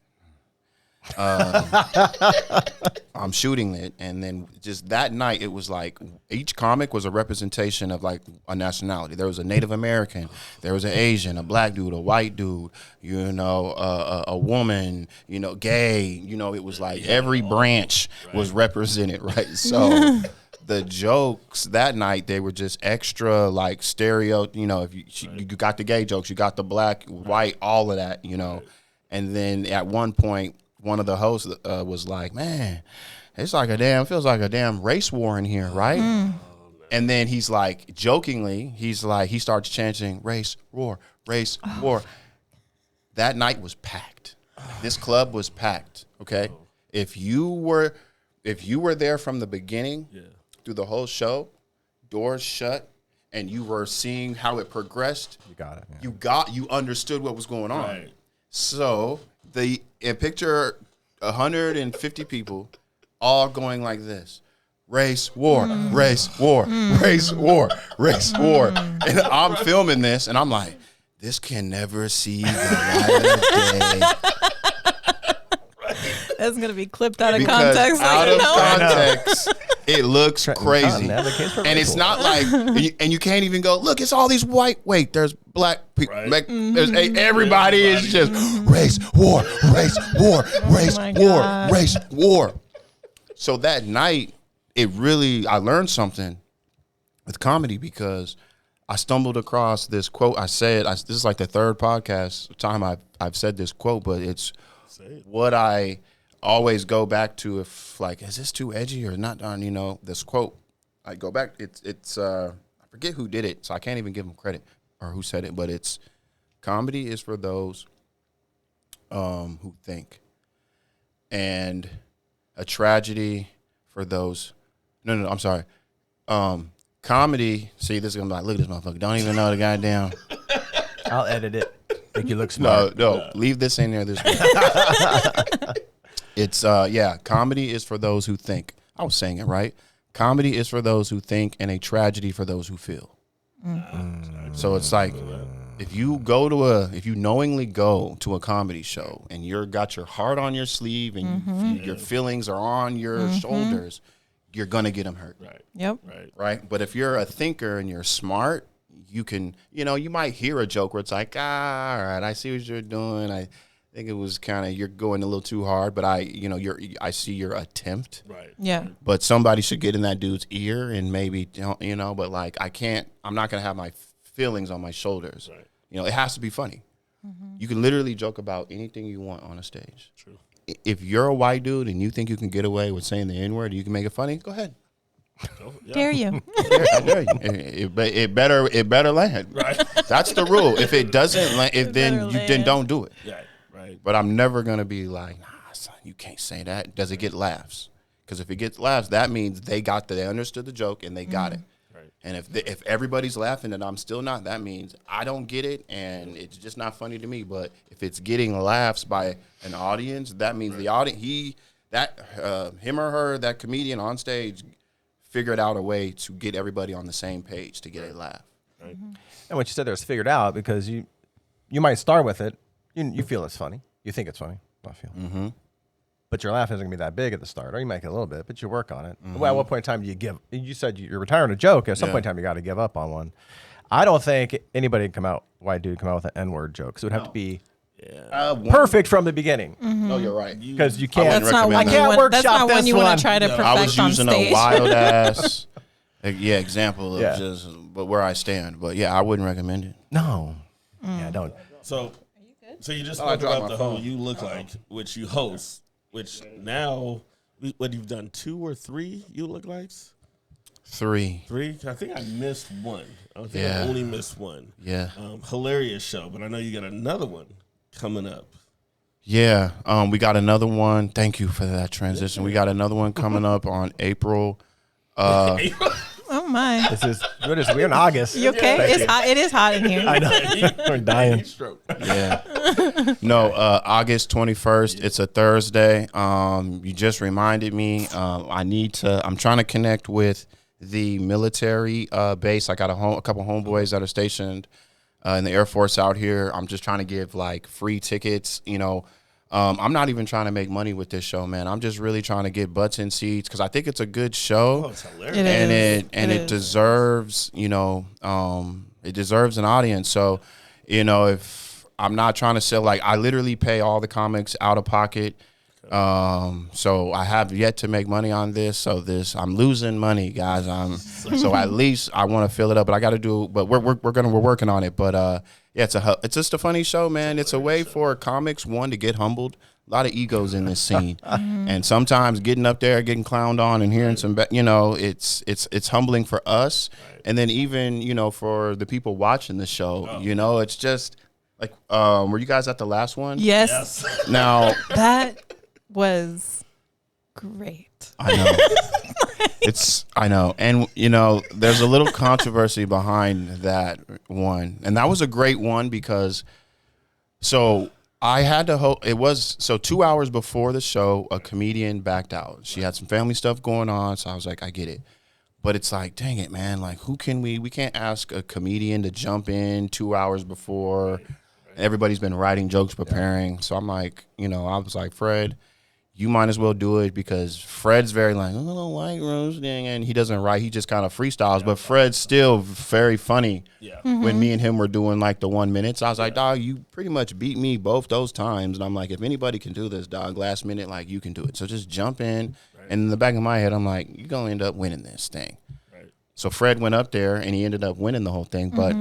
I'm shooting it. And then just that night, it was like each comic was a representation of like a nationality. There was a Native American. There was an Asian, a black dude, a white dude, a woman, gay. It was like every branch was represented, right? So... The jokes that night, they were just extra like stereo, if you got the gay jokes, you got the black, white, all of that, And then at one point, one of the hosts was like, man, feels like a damn race war in here, right? And then he's like, jokingly, he starts chanting race war. That night was packed. This club was packed, okay? If you were there from the beginning, through the whole show, doors shut, and you were seeing how it progressed. You got it. Yeah. You understood what was going on. Right. So picture 150 people all going like this. Race war, race war, race war, race war. And I'm filming this, and I'm like, this can never see the light of day. That's gonna be clipped out of Because context. out like, of no. context, it looks Trenton crazy. Cotton advocates for And it's racial. not like, and you can't even go, look, it's all these white. Wait, there's black people. Right. Like, there's everybody is just race, war, race, war, race, my war, God. race, war. So that night, I learned something with comedy because I stumbled across this quote. This is like the third podcast time I've said this quote, but it's what I always go back to if like, is this too edgy or not? This quote, I go back. It's I forget who did it, so I can't even give them credit or who said it, but it's comedy is for those who think, and a tragedy for those. No, I'm sorry. Comedy, see, this is gonna be like, look at this motherfucker. Don't even know the goddamn. I'll edit it. Make you look smart. No, leave this in there. It's comedy is for those who think. I was saying it right. Comedy is for those who think, and a tragedy for those who feel. So it's like if you knowingly go to a comedy show and you're got your heart on your sleeve and your feelings are on your shoulders, you're gonna get them hurt. Right. Yep. Right. But if you're a thinker and you're smart, you can, you might hear a joke where it's like, all right, I see what you're doing. I think it was kind of, you're going a little too hard, but I see your attempt. Right. Yeah. But somebody should get in that dude's ear and maybe, but like, I'm not going to have my feelings on my shoulders. Right. It has to be funny. You can literally joke about anything you want on a stage. True. If you're a white dude and you think you can get away with saying the N-word, you can make it funny, go ahead. Oh, yeah. Dare you? I dare you. It better land. Right. That's the rule. If it doesn't land, then land. don't do it. Yeah. Right. But I'm never gonna be like, nah, son, you can't say that. Does it get laughs? Because if it gets laughs, that means they understood the joke and they got it. Right. And if everybody's laughing and I'm still not, that means I don't get it and it's just not funny to me. But if it's getting laughs by an audience, that means the audience, him or her, that comedian on stage, figured out a way to get everybody on the same page to get a laugh. Right. And what you said there is figured out because you might start with it. You feel it's funny. You think it's funny. I feel. Mm-hmm. But your laugh isn't going to be that big at the start. Or you make it a little bit, but you work on it. Mm-hmm. Well, at what point in time do you give? You said you're retiring a joke. At some point in time, you got to give up on one. I don't think anybody can white dude come out with an N-word joke. So it would have to be perfect from the beginning. No, you're right. Because you can't. That's not recommend one. that. That's not one you want to try to perfect I was on using stage. a wild ass example of but where I stand. But yeah, I wouldn't recommend it. No. Yeah, don't. So you just I spoke dropped about my the whole phone. You Look Like, which you host, which now, what you've done 2 or 3 You Look Likes? 3. 3? I think I missed one. I think Yeah. I only missed one. Yeah. Hilarious show, but I know you got another one coming up. Yeah. We got another one. Thank you for that transition. We got another one coming up on April. Oh my! We're in August. You okay? It's hot. It is hot in here. I know. We're dying. Yeah. No, August 21st. It's a Thursday. You just reminded me. I'm trying to connect with the military base. I got a couple homeboys that are stationed in the Air Force out here. I'm just trying to give like free tickets. I'm not even trying to make money with this show, man. I'm just really trying to get butts in seats because I think it's a good show. Oh, it's hilarious. It deserves, it deserves an audience. So, if I'm not trying to sell, like I literally pay all the comics out of pocket. So I have yet to make money on this. So I'm losing money, guys. So at least I want to fill it up, but I got to do. But we're working on it. But it's just a funny show, man. It's a way for comics to get humbled. A lot of egos in this scene, and sometimes getting up there, getting clowned on, and hearing some, it's humbling for us, and then even for the people watching the show. It's just like, were you guys at the last one? Yes. Now That was great. I know. I know. And, there's a little controversy behind that one. And that was a great one because, I had to it was, 2 hours before the show, a comedian backed out. She had some family stuff going on. So I was like, I get it. But it's like, dang it, man. Like, who can we can't ask a comedian to jump in 2 hours before. Everybody's been writing jokes, preparing. So I'm like, I was like, Fred, you might as well do it because Fred's very like, I don't like roasting, and he doesn't write. He just kind of freestyles. But Fred's still very funny. Yeah. When me and him were doing like the 1 minute, I was like, dog, you pretty much beat me both those times. And I'm like, if anybody can do this, dog, last minute, like you can do it. So just jump in. Right. And in the back of my head, I'm like, you're going to end up winning this thing. Right. So Fred went up there and he ended up winning the whole thing. But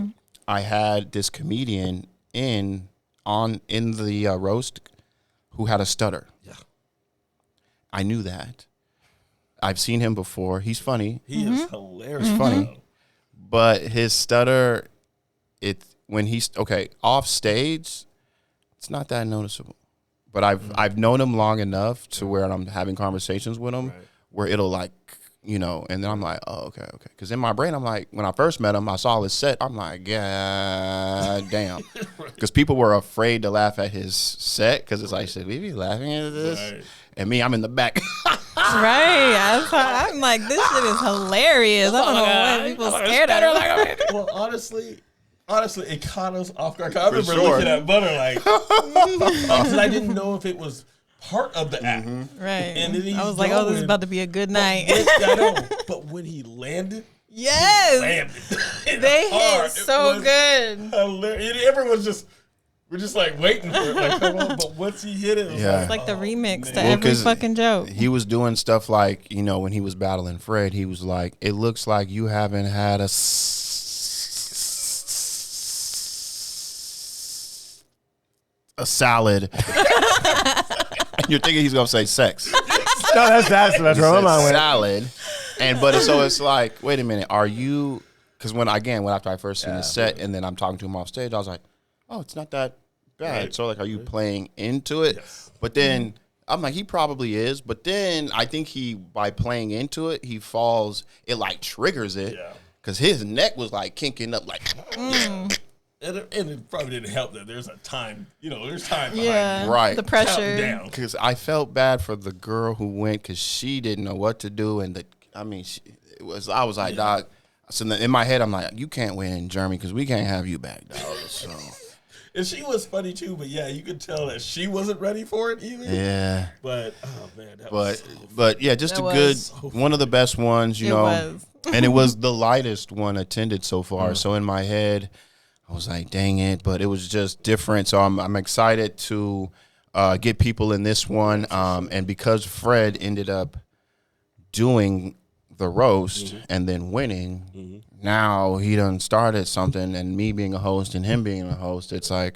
I had this comedian in the roast who had a stutter. Yeah. I knew that. I've seen him before. He's funny. He is hilarious. He's funny. But his stutter, when he's off stage, it's not that noticeable. But I've known him long enough to where I'm having conversations with him where it'll like, and then I'm like, oh, okay. Because in my brain, I'm like, when I first met him, I saw his set. I'm like, God damn. Because people were afraid to laugh at his set because it's like, should we be laughing at this? Right. And me, I'm in the back. Right. I'm like, this shit is hilarious. I don't know why people scared of it. Well, honestly, it caught us off guard. I remember looking at Butter like, because I didn't know if it was part of the act. Right. And then I was like, oh, this is about to be a good night. But when he landed, they hit so good. Hilarious. Everyone's we're just like waiting for it. Like, come on. But once he hit it, it's like the remix to every fucking joke. He was doing stuff like, when he was battling Fred, he was like, it looks like you haven't had a salad. And you're thinking he's going to say sex. No, that's where my mind went. Salad. But it's like, wait a minute, are you, because when after I first seen the set and then I'm talking to him off stage, I was like, oh, it's not that bad. Right. So, like, are you playing into it? Yes. But then I'm like, he probably is. But then I think by playing into it, he falls. It, like, triggers it. Yeah. Because his neck was, like, kinking up, like. And it probably didn't help that there's a time. There's time behind right. The pressure. Because I felt bad for the girl who went because she didn't know what to do. And, I was like, dog. So in my head, I'm like, you can't win in Germany because we can't have you back, dog. So. And she was funny too, but yeah, you could tell that she wasn't ready for it either. Yeah. But oh man, but yeah, just one of the best ones, and it was the lightest one attended so far. So in my head, I was like, dang it, but it was just different. So I'm excited to get people in this one, and because Fred ended up doing the roast and then winning, now he done started something, and me being a host and him being a host, it's like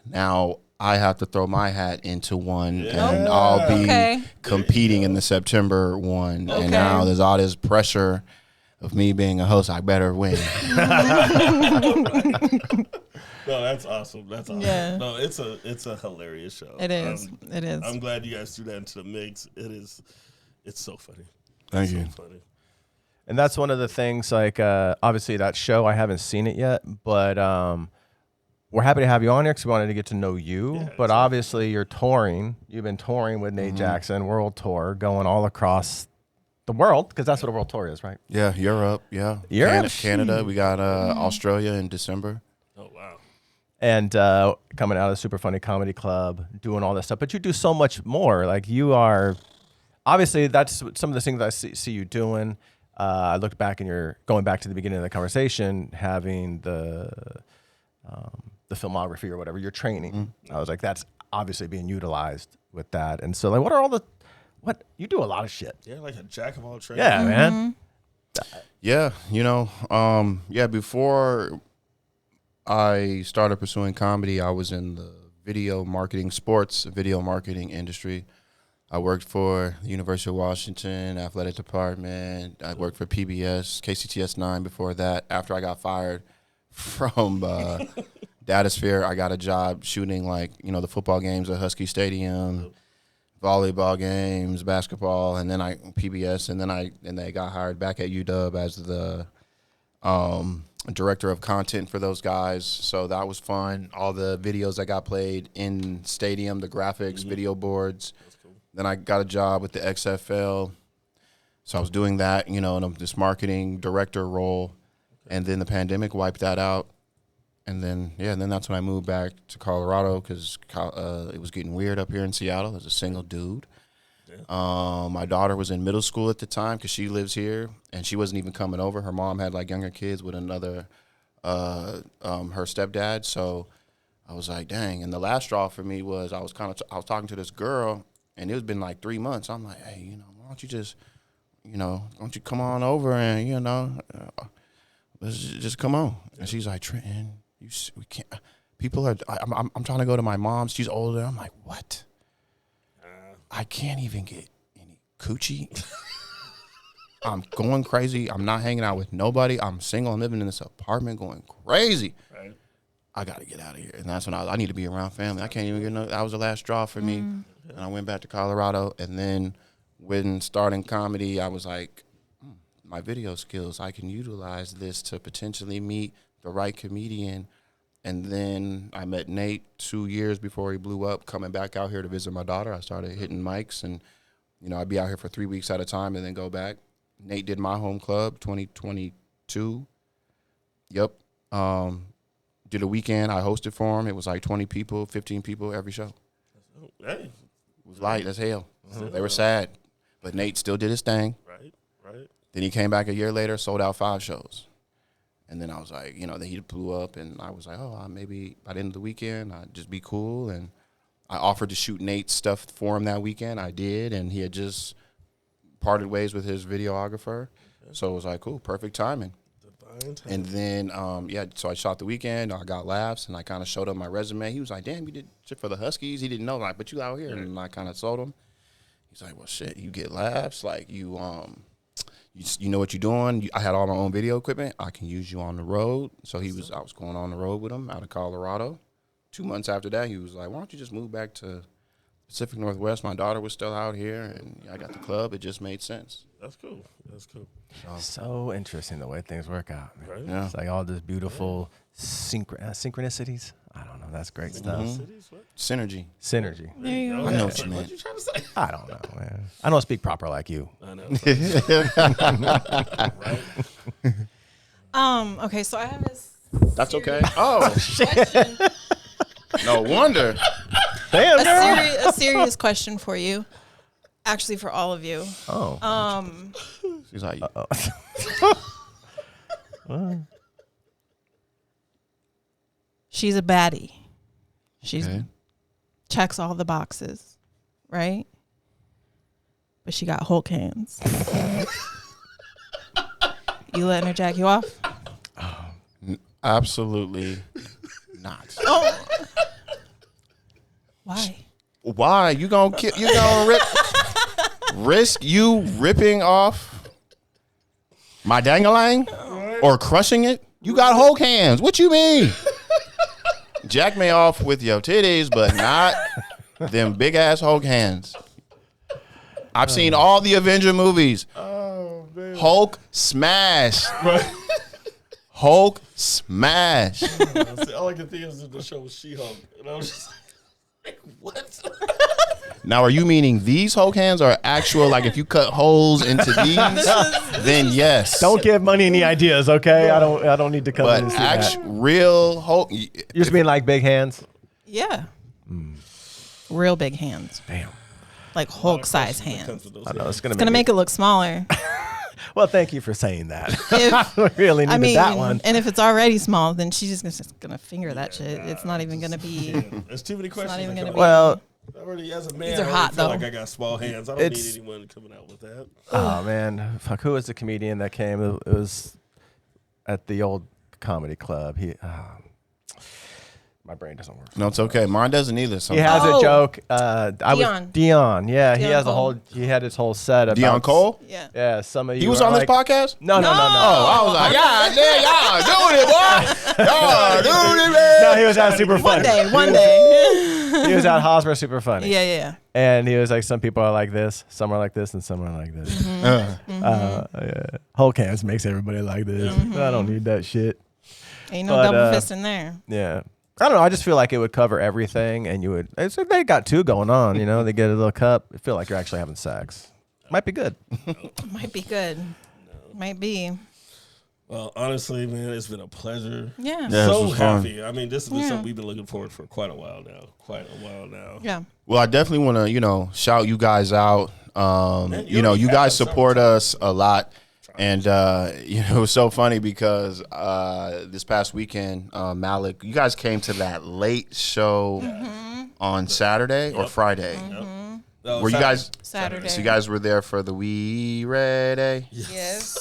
now I have to throw my hat into one and I'll be competing in the September one. And now there's all this pressure of me being a host. I better win. No, that's awesome. That's awesome. Yeah. No, it's a hilarious show. It is. It is. I'm glad you guys threw that into the mix. It's so funny. Thank you. So funny. And that's one of the things, like, obviously that show, I haven't seen it yet, but we're happy to have you on here because we wanted to get to know you. Yeah, but obviously you're touring. You've been touring with Nate Jackson, world tour, going all across the world, because that's what a world tour is, right? Yeah, Europe, Canada. We got Australia in December. Oh, wow. And coming out of the Super Funny Comedy Club, doing all this stuff. But you do so much more. Like, you are, obviously, that's some of the things that I see you doing. I looked back, and you're going back to the beginning of the conversation, having the filmography or whatever, your training. I was like, that's obviously being utilized with that. And so, like, what are all the, you do a lot of shit. Yeah, like a jack of all trades. Yeah, man. Yeah, before I started pursuing comedy, I was in the sports video marketing industry. I worked for the University of Washington Athletic Department. I worked for PBS, KCTS 9 before that. After I got fired from Datasphere, I got a job shooting, like, the football games at Husky Stadium, volleyball games, basketball, and then PBS, and then they got hired back at UW as the director of content for those guys. So that was fun. All the videos that got played in stadium, the graphics, video boards. Then I got a job with the XFL. So I was doing that, in this marketing director role. And then the pandemic wiped that out. And then, then that's when I moved back to Colorado because it was getting weird up here in Seattle as a single dude. My daughter was in middle school at the time because she lives here, and she wasn't even coming over. Her mom had like younger kids with another, her stepdad. So I was like, dang. And the last straw for me was I was talking to this girl, and it was been like 3 months. I'm like, hey, why don't you just, why don't you come on over and let's just come on. And she's like, Trenton, we can't. People are. I'm trying to go to my mom's. She's older. I'm like, what? I can't even get any coochie. I'm going crazy. I'm not hanging out with nobody. I'm single. I'm living in this apartment going crazy. Right. I got to get out of here. And that's when I need to be around family. I can't even get that was the last straw for me. And I went back to Colorado. And then when starting comedy, I was like, my video skills, I can utilize this to potentially meet the right comedian. And then I met Nate 2 years before he blew up, coming back out here to visit my daughter. I started hitting mics, and, I'd be out here for 3 weeks at a time and then go back. Nate did my home club, 2022. Yep. Did a weekend. I hosted for him. It was like 20 people, 15 people every show. Hey. It was light as hell. They were sad. But Nate still did his thing. Right. Then he came back a year later, sold out 5 shows. And then I was like, then he blew up, and I was like, maybe by the end of the weekend, I'd just be cool. And I offered to shoot Nate's stuff for him that weekend. I did, and he had just parted ways with his videographer. So it was like, cool, perfect timing. And then, so I shot the weekend. I got laughs, and I kind of showed him my resume. He was like, damn, you did shit for the Huskies? He didn't know, like, but you out here. And I kind of told him. He's like, well, shit, you get laughs. Like, you know what you're doing. I had all my own video equipment. I can use you on the road. So I was going on the road with him out of Colorado. 2 months after that, he was like, why don't you just move back to Pacific Northwest? My daughter was still out here, and I got the club. It just made sense. That's cool. So interesting the way things work out. Right? Yeah. It's like all this beautiful synchronicities. I don't know. That's great stuff. Synergy. Synergy. There you go. I know what you meant. What you trying to say? I don't know, man. I don't speak proper like you. I know. Right? Okay, so I have this. That's okay. Oh, Question. no wonder. Damn, girl. A serious question for you. Actually, for all of you. Oh. She's like, She's a baddie. She's okay. checks all the boxes, right? But she got Hulk hands. You letting her jack you off? Absolutely not. Oh. Why? Why? You gonna risk you ripping off my dangalang or crushing it? You got Hulk hands. What you mean? Jack me off with your titties, but not them big ass Hulk hands. I've seen all the Avenger movies. Oh, man. Hulk smash. Hulk smash. All I can think of is the show was She-Hulk. And I was just like, what? Now, are you meaning these Hulk hands or actual, like if you cut holes into these, then yes. Don't give money any ideas, okay? I don't need to come in But and see that. real Hulk. You just mean like big hands? Yeah. Real big hands. Damn. Like Hulk size hands. I know it's It's gonna make it look smaller. Well, thank you for saying that. If, I really needed that one. And if it's already small, then she's just gonna finger that shit. It's not even gonna be. There's too many questions. not even gonna be. Well, Already as a man, These are I hot, feel though. like I got small hands. I don't need anyone coming out with that. oh man, fuck! Who was the comedian that came? It was at the old comedy club. My brain doesn't work. No, it's okay. Mine doesn't either. He Sometimes. has Oh. a joke. Dion. Yeah, he Dion has Cole. a whole. He had his whole set about Dion Cole? Yeah. Yeah, some of you. He was are on this like, podcast? No. Oh, I was like, y'all doing it, boy. Y'all doing it, man. No, he was out super funny. One day. He was out Hosmer super funny. Yeah. And he was like, some people are like this, some are like this, and some are like this. Yeah. Hulk hands makes everybody like this. I don't need that shit. Ain't no But, double fist in there. Yeah. I don't know. I just feel like it would cover everything, and you would. It's like they got two going on. You know, they get a little cup. I feel like you're actually having sex. Might be good. Might be good. Might be. Well, honestly, man, it's been a pleasure. Yeah. Yeah, So this was fun. happy. I mean, this has been something we've been looking forward for quite a while now. Yeah. Well, I definitely want to, shout you guys out. Man, You already guys have support several us a lot. And, it was so funny because this past weekend, Malik, you guys came to that late show on Saturday or Friday. Yep. Were you guys Saturday. So you guys were there for the We Ready? Yes.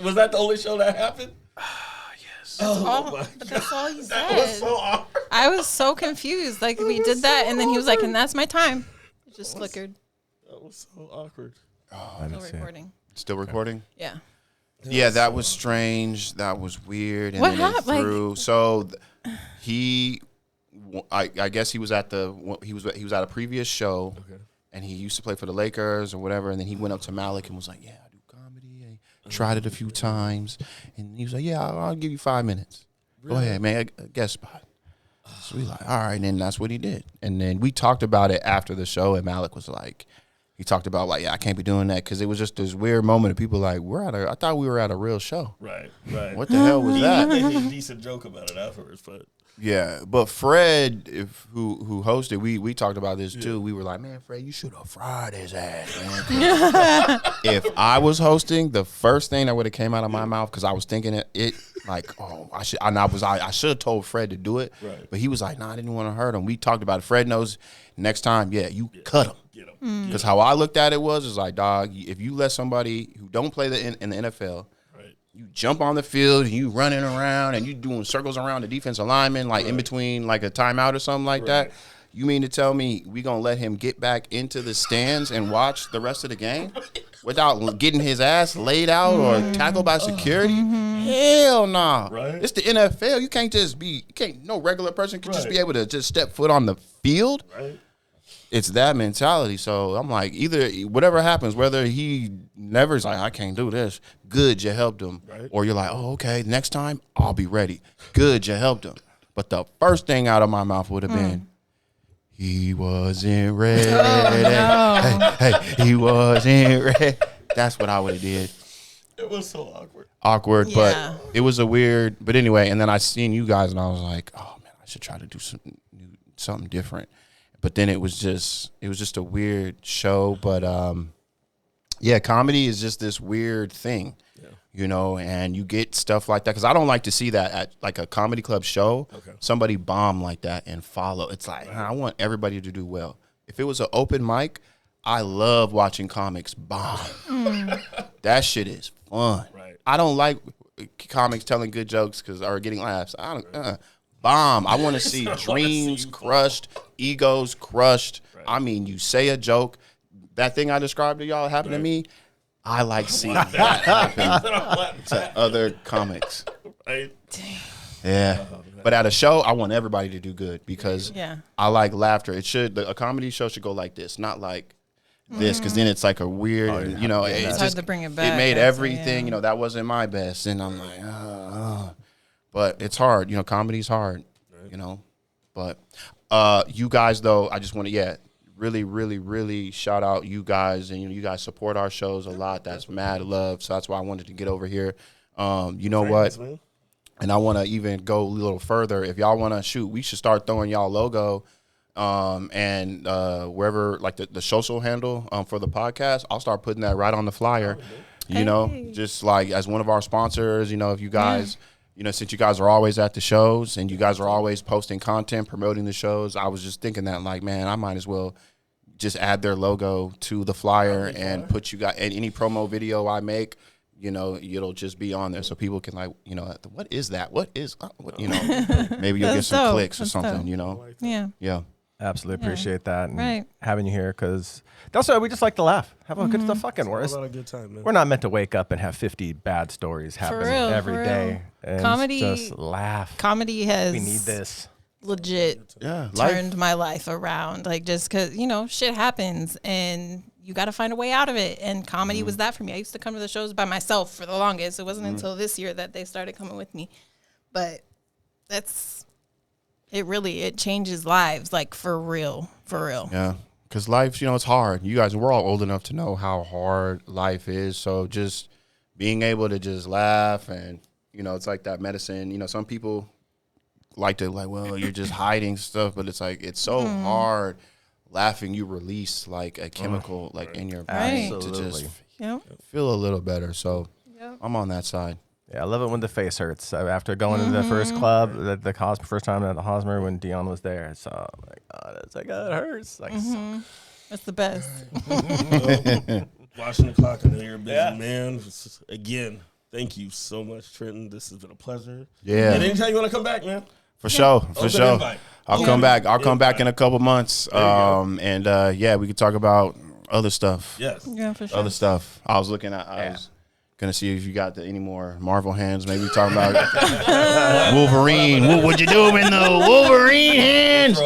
Was that the only show that happened? Yes. But that's all you That was said. so awkward. I was so confused. Like we did that, and then he was like, "And that's my time." It just flickered. That was so awkward. Still recording. Still recording? Yeah. Yeah, that was strange. That was weird. And What then it happened? Like- threw. So I guess he was at at a previous show, and he used to play for the Lakers or whatever. And then he went up to Malik and was like, "Yeah, I do comedy. I tried it a few times." And he was like, "Yeah, I'll give you 5 minutes. Go ahead, man. A guest spot." So we like, all right, and then that's what he did. And then we talked about it after the show, and Malik was like, he talked about like, yeah, I can't be doing that because it was just this weird moment of people like, I thought we were at a real show. Right. What the hell was that? They did a decent joke about it afterwards, but Yeah, but Fred, who hosted, we talked about this too. We were like, man, Fred, you should have fried his ass, man. If I was hosting, the first thing that would have came out of my mouth, because I was thinking it like, oh, I should have told Fred to do it, Right. but he was like, nah, I didn't want to hurt him. We talked about it. Fred knows next time, you cut him. get them. Because how I looked at it was like, dog, if you let somebody who don't play in the NFL, Right. you jump on the field and you running around and you doing circles around the defensive lineman, like in between like a timeout or something like that. You mean to tell me we gonna let him get back into the stands and watch the rest of the game without getting his ass laid out or tackled by security? Hell nah. Right. It's the NFL. You can't no regular person can just be able to just step foot on the field. Right. It's that mentality. So I'm like, either whatever happens, whether he never is like, I can't do this, good, you helped him. Right. Or you're like, oh, okay, next time I'll be ready. Good, you helped him. But the first thing out of my mouth would have been, he wasn't ready. Hey, he wasn't ready. That's what I would have did. It was so awkward. Awkward, Yeah. but it was but anyway, and then I seen you guys and I was like, oh man, I should try to do something different. But then it was just a weird show. But yeah, comedy is just this weird thing, and you get stuff like that. Because I don't like to see that at like a comedy club show, somebody bomb like that and follow. It's like, I want everybody to do well. If it was an open mic, I love watching comics bomb. That shit is fun. Right. I don't like comics telling good jokes or getting laughs. I don't. Bomb. I want to see dreams crushed, egos crushed. Right. I mean, you say a joke. That thing I described to y'all happened to me. I like seeing that happen to other comics. Right. Yeah. But at a show, I want everybody to do good because I like laughter. A comedy show should go like this, not like this, because then it's like a weird, It's hard to bring it back. It made That's- everything, that wasn't my best. And I'm like, But it's hard, comedy's hard, But you guys, though, I just want to, really, really, really shout out you guys. And, you guys support our shows a lot. That's mad love. So that's why I wanted to get over here. You know what? Man. And I want to even go a little further. If y'all want to shoot, we should start throwing y'all logo and wherever, like the social handle for the podcast, I'll start putting that right on the flyer, just like as one of our sponsors, if you guys, since you guys are always at the shows and you guys are always posting content, promoting the shows, I was just thinking that like, man, I might as well just add their logo to the flyer and put you guys, and any promo video I make, it'll just be on there so people can like, what is that? What is, maybe you'll get some dope. clicks or That's something, Yeah. Yeah. Absolutely appreciate that and Right. having you here because that's why we just like to laugh, have a good stuff fucking All worse. about a good time, man. We're not meant to wake up and have 50 bad stories happen real, every for day. real. And Comedy- just laugh. Comedy has We need this. legit Yeah. turned my life around. Like just because shit happens and you got to find a way out of it. And comedy was that for me. I used to come to the shows by myself for the longest. It wasn't until this year that they started coming with me. But it changes lives, like for real. Yeah. Because life, it's hard. You guys, we're all old enough to know how hard life is. So just being able to just laugh and You know, it's like that medicine. You know, some people like to well, you're just hiding stuff, but it's like it's so hard. Laughing, you release like a chemical like in your brain to just feel a little better. So I'm on that side. Yeah, I love it when the face hurts. So after going to the first club, the first time at the Hosmer when Dion was there, so I'm like, oh, it's like, oh, it hurts. Like, That's the best. Watching the clock, I know you're a busy man. Again, thank you so much, Trenton. This has been a pleasure. Yeah. And anytime you want to come back, man. For sure. Invite. I'll come back. I'll come back in a couple months. And we can talk about other stuff. Yes. Yeah, for sure. Other stuff. I was looking at. I was gonna see if you got any more Marvel hands. Maybe talking about Wolverine. What you doing in the Wolverine hands?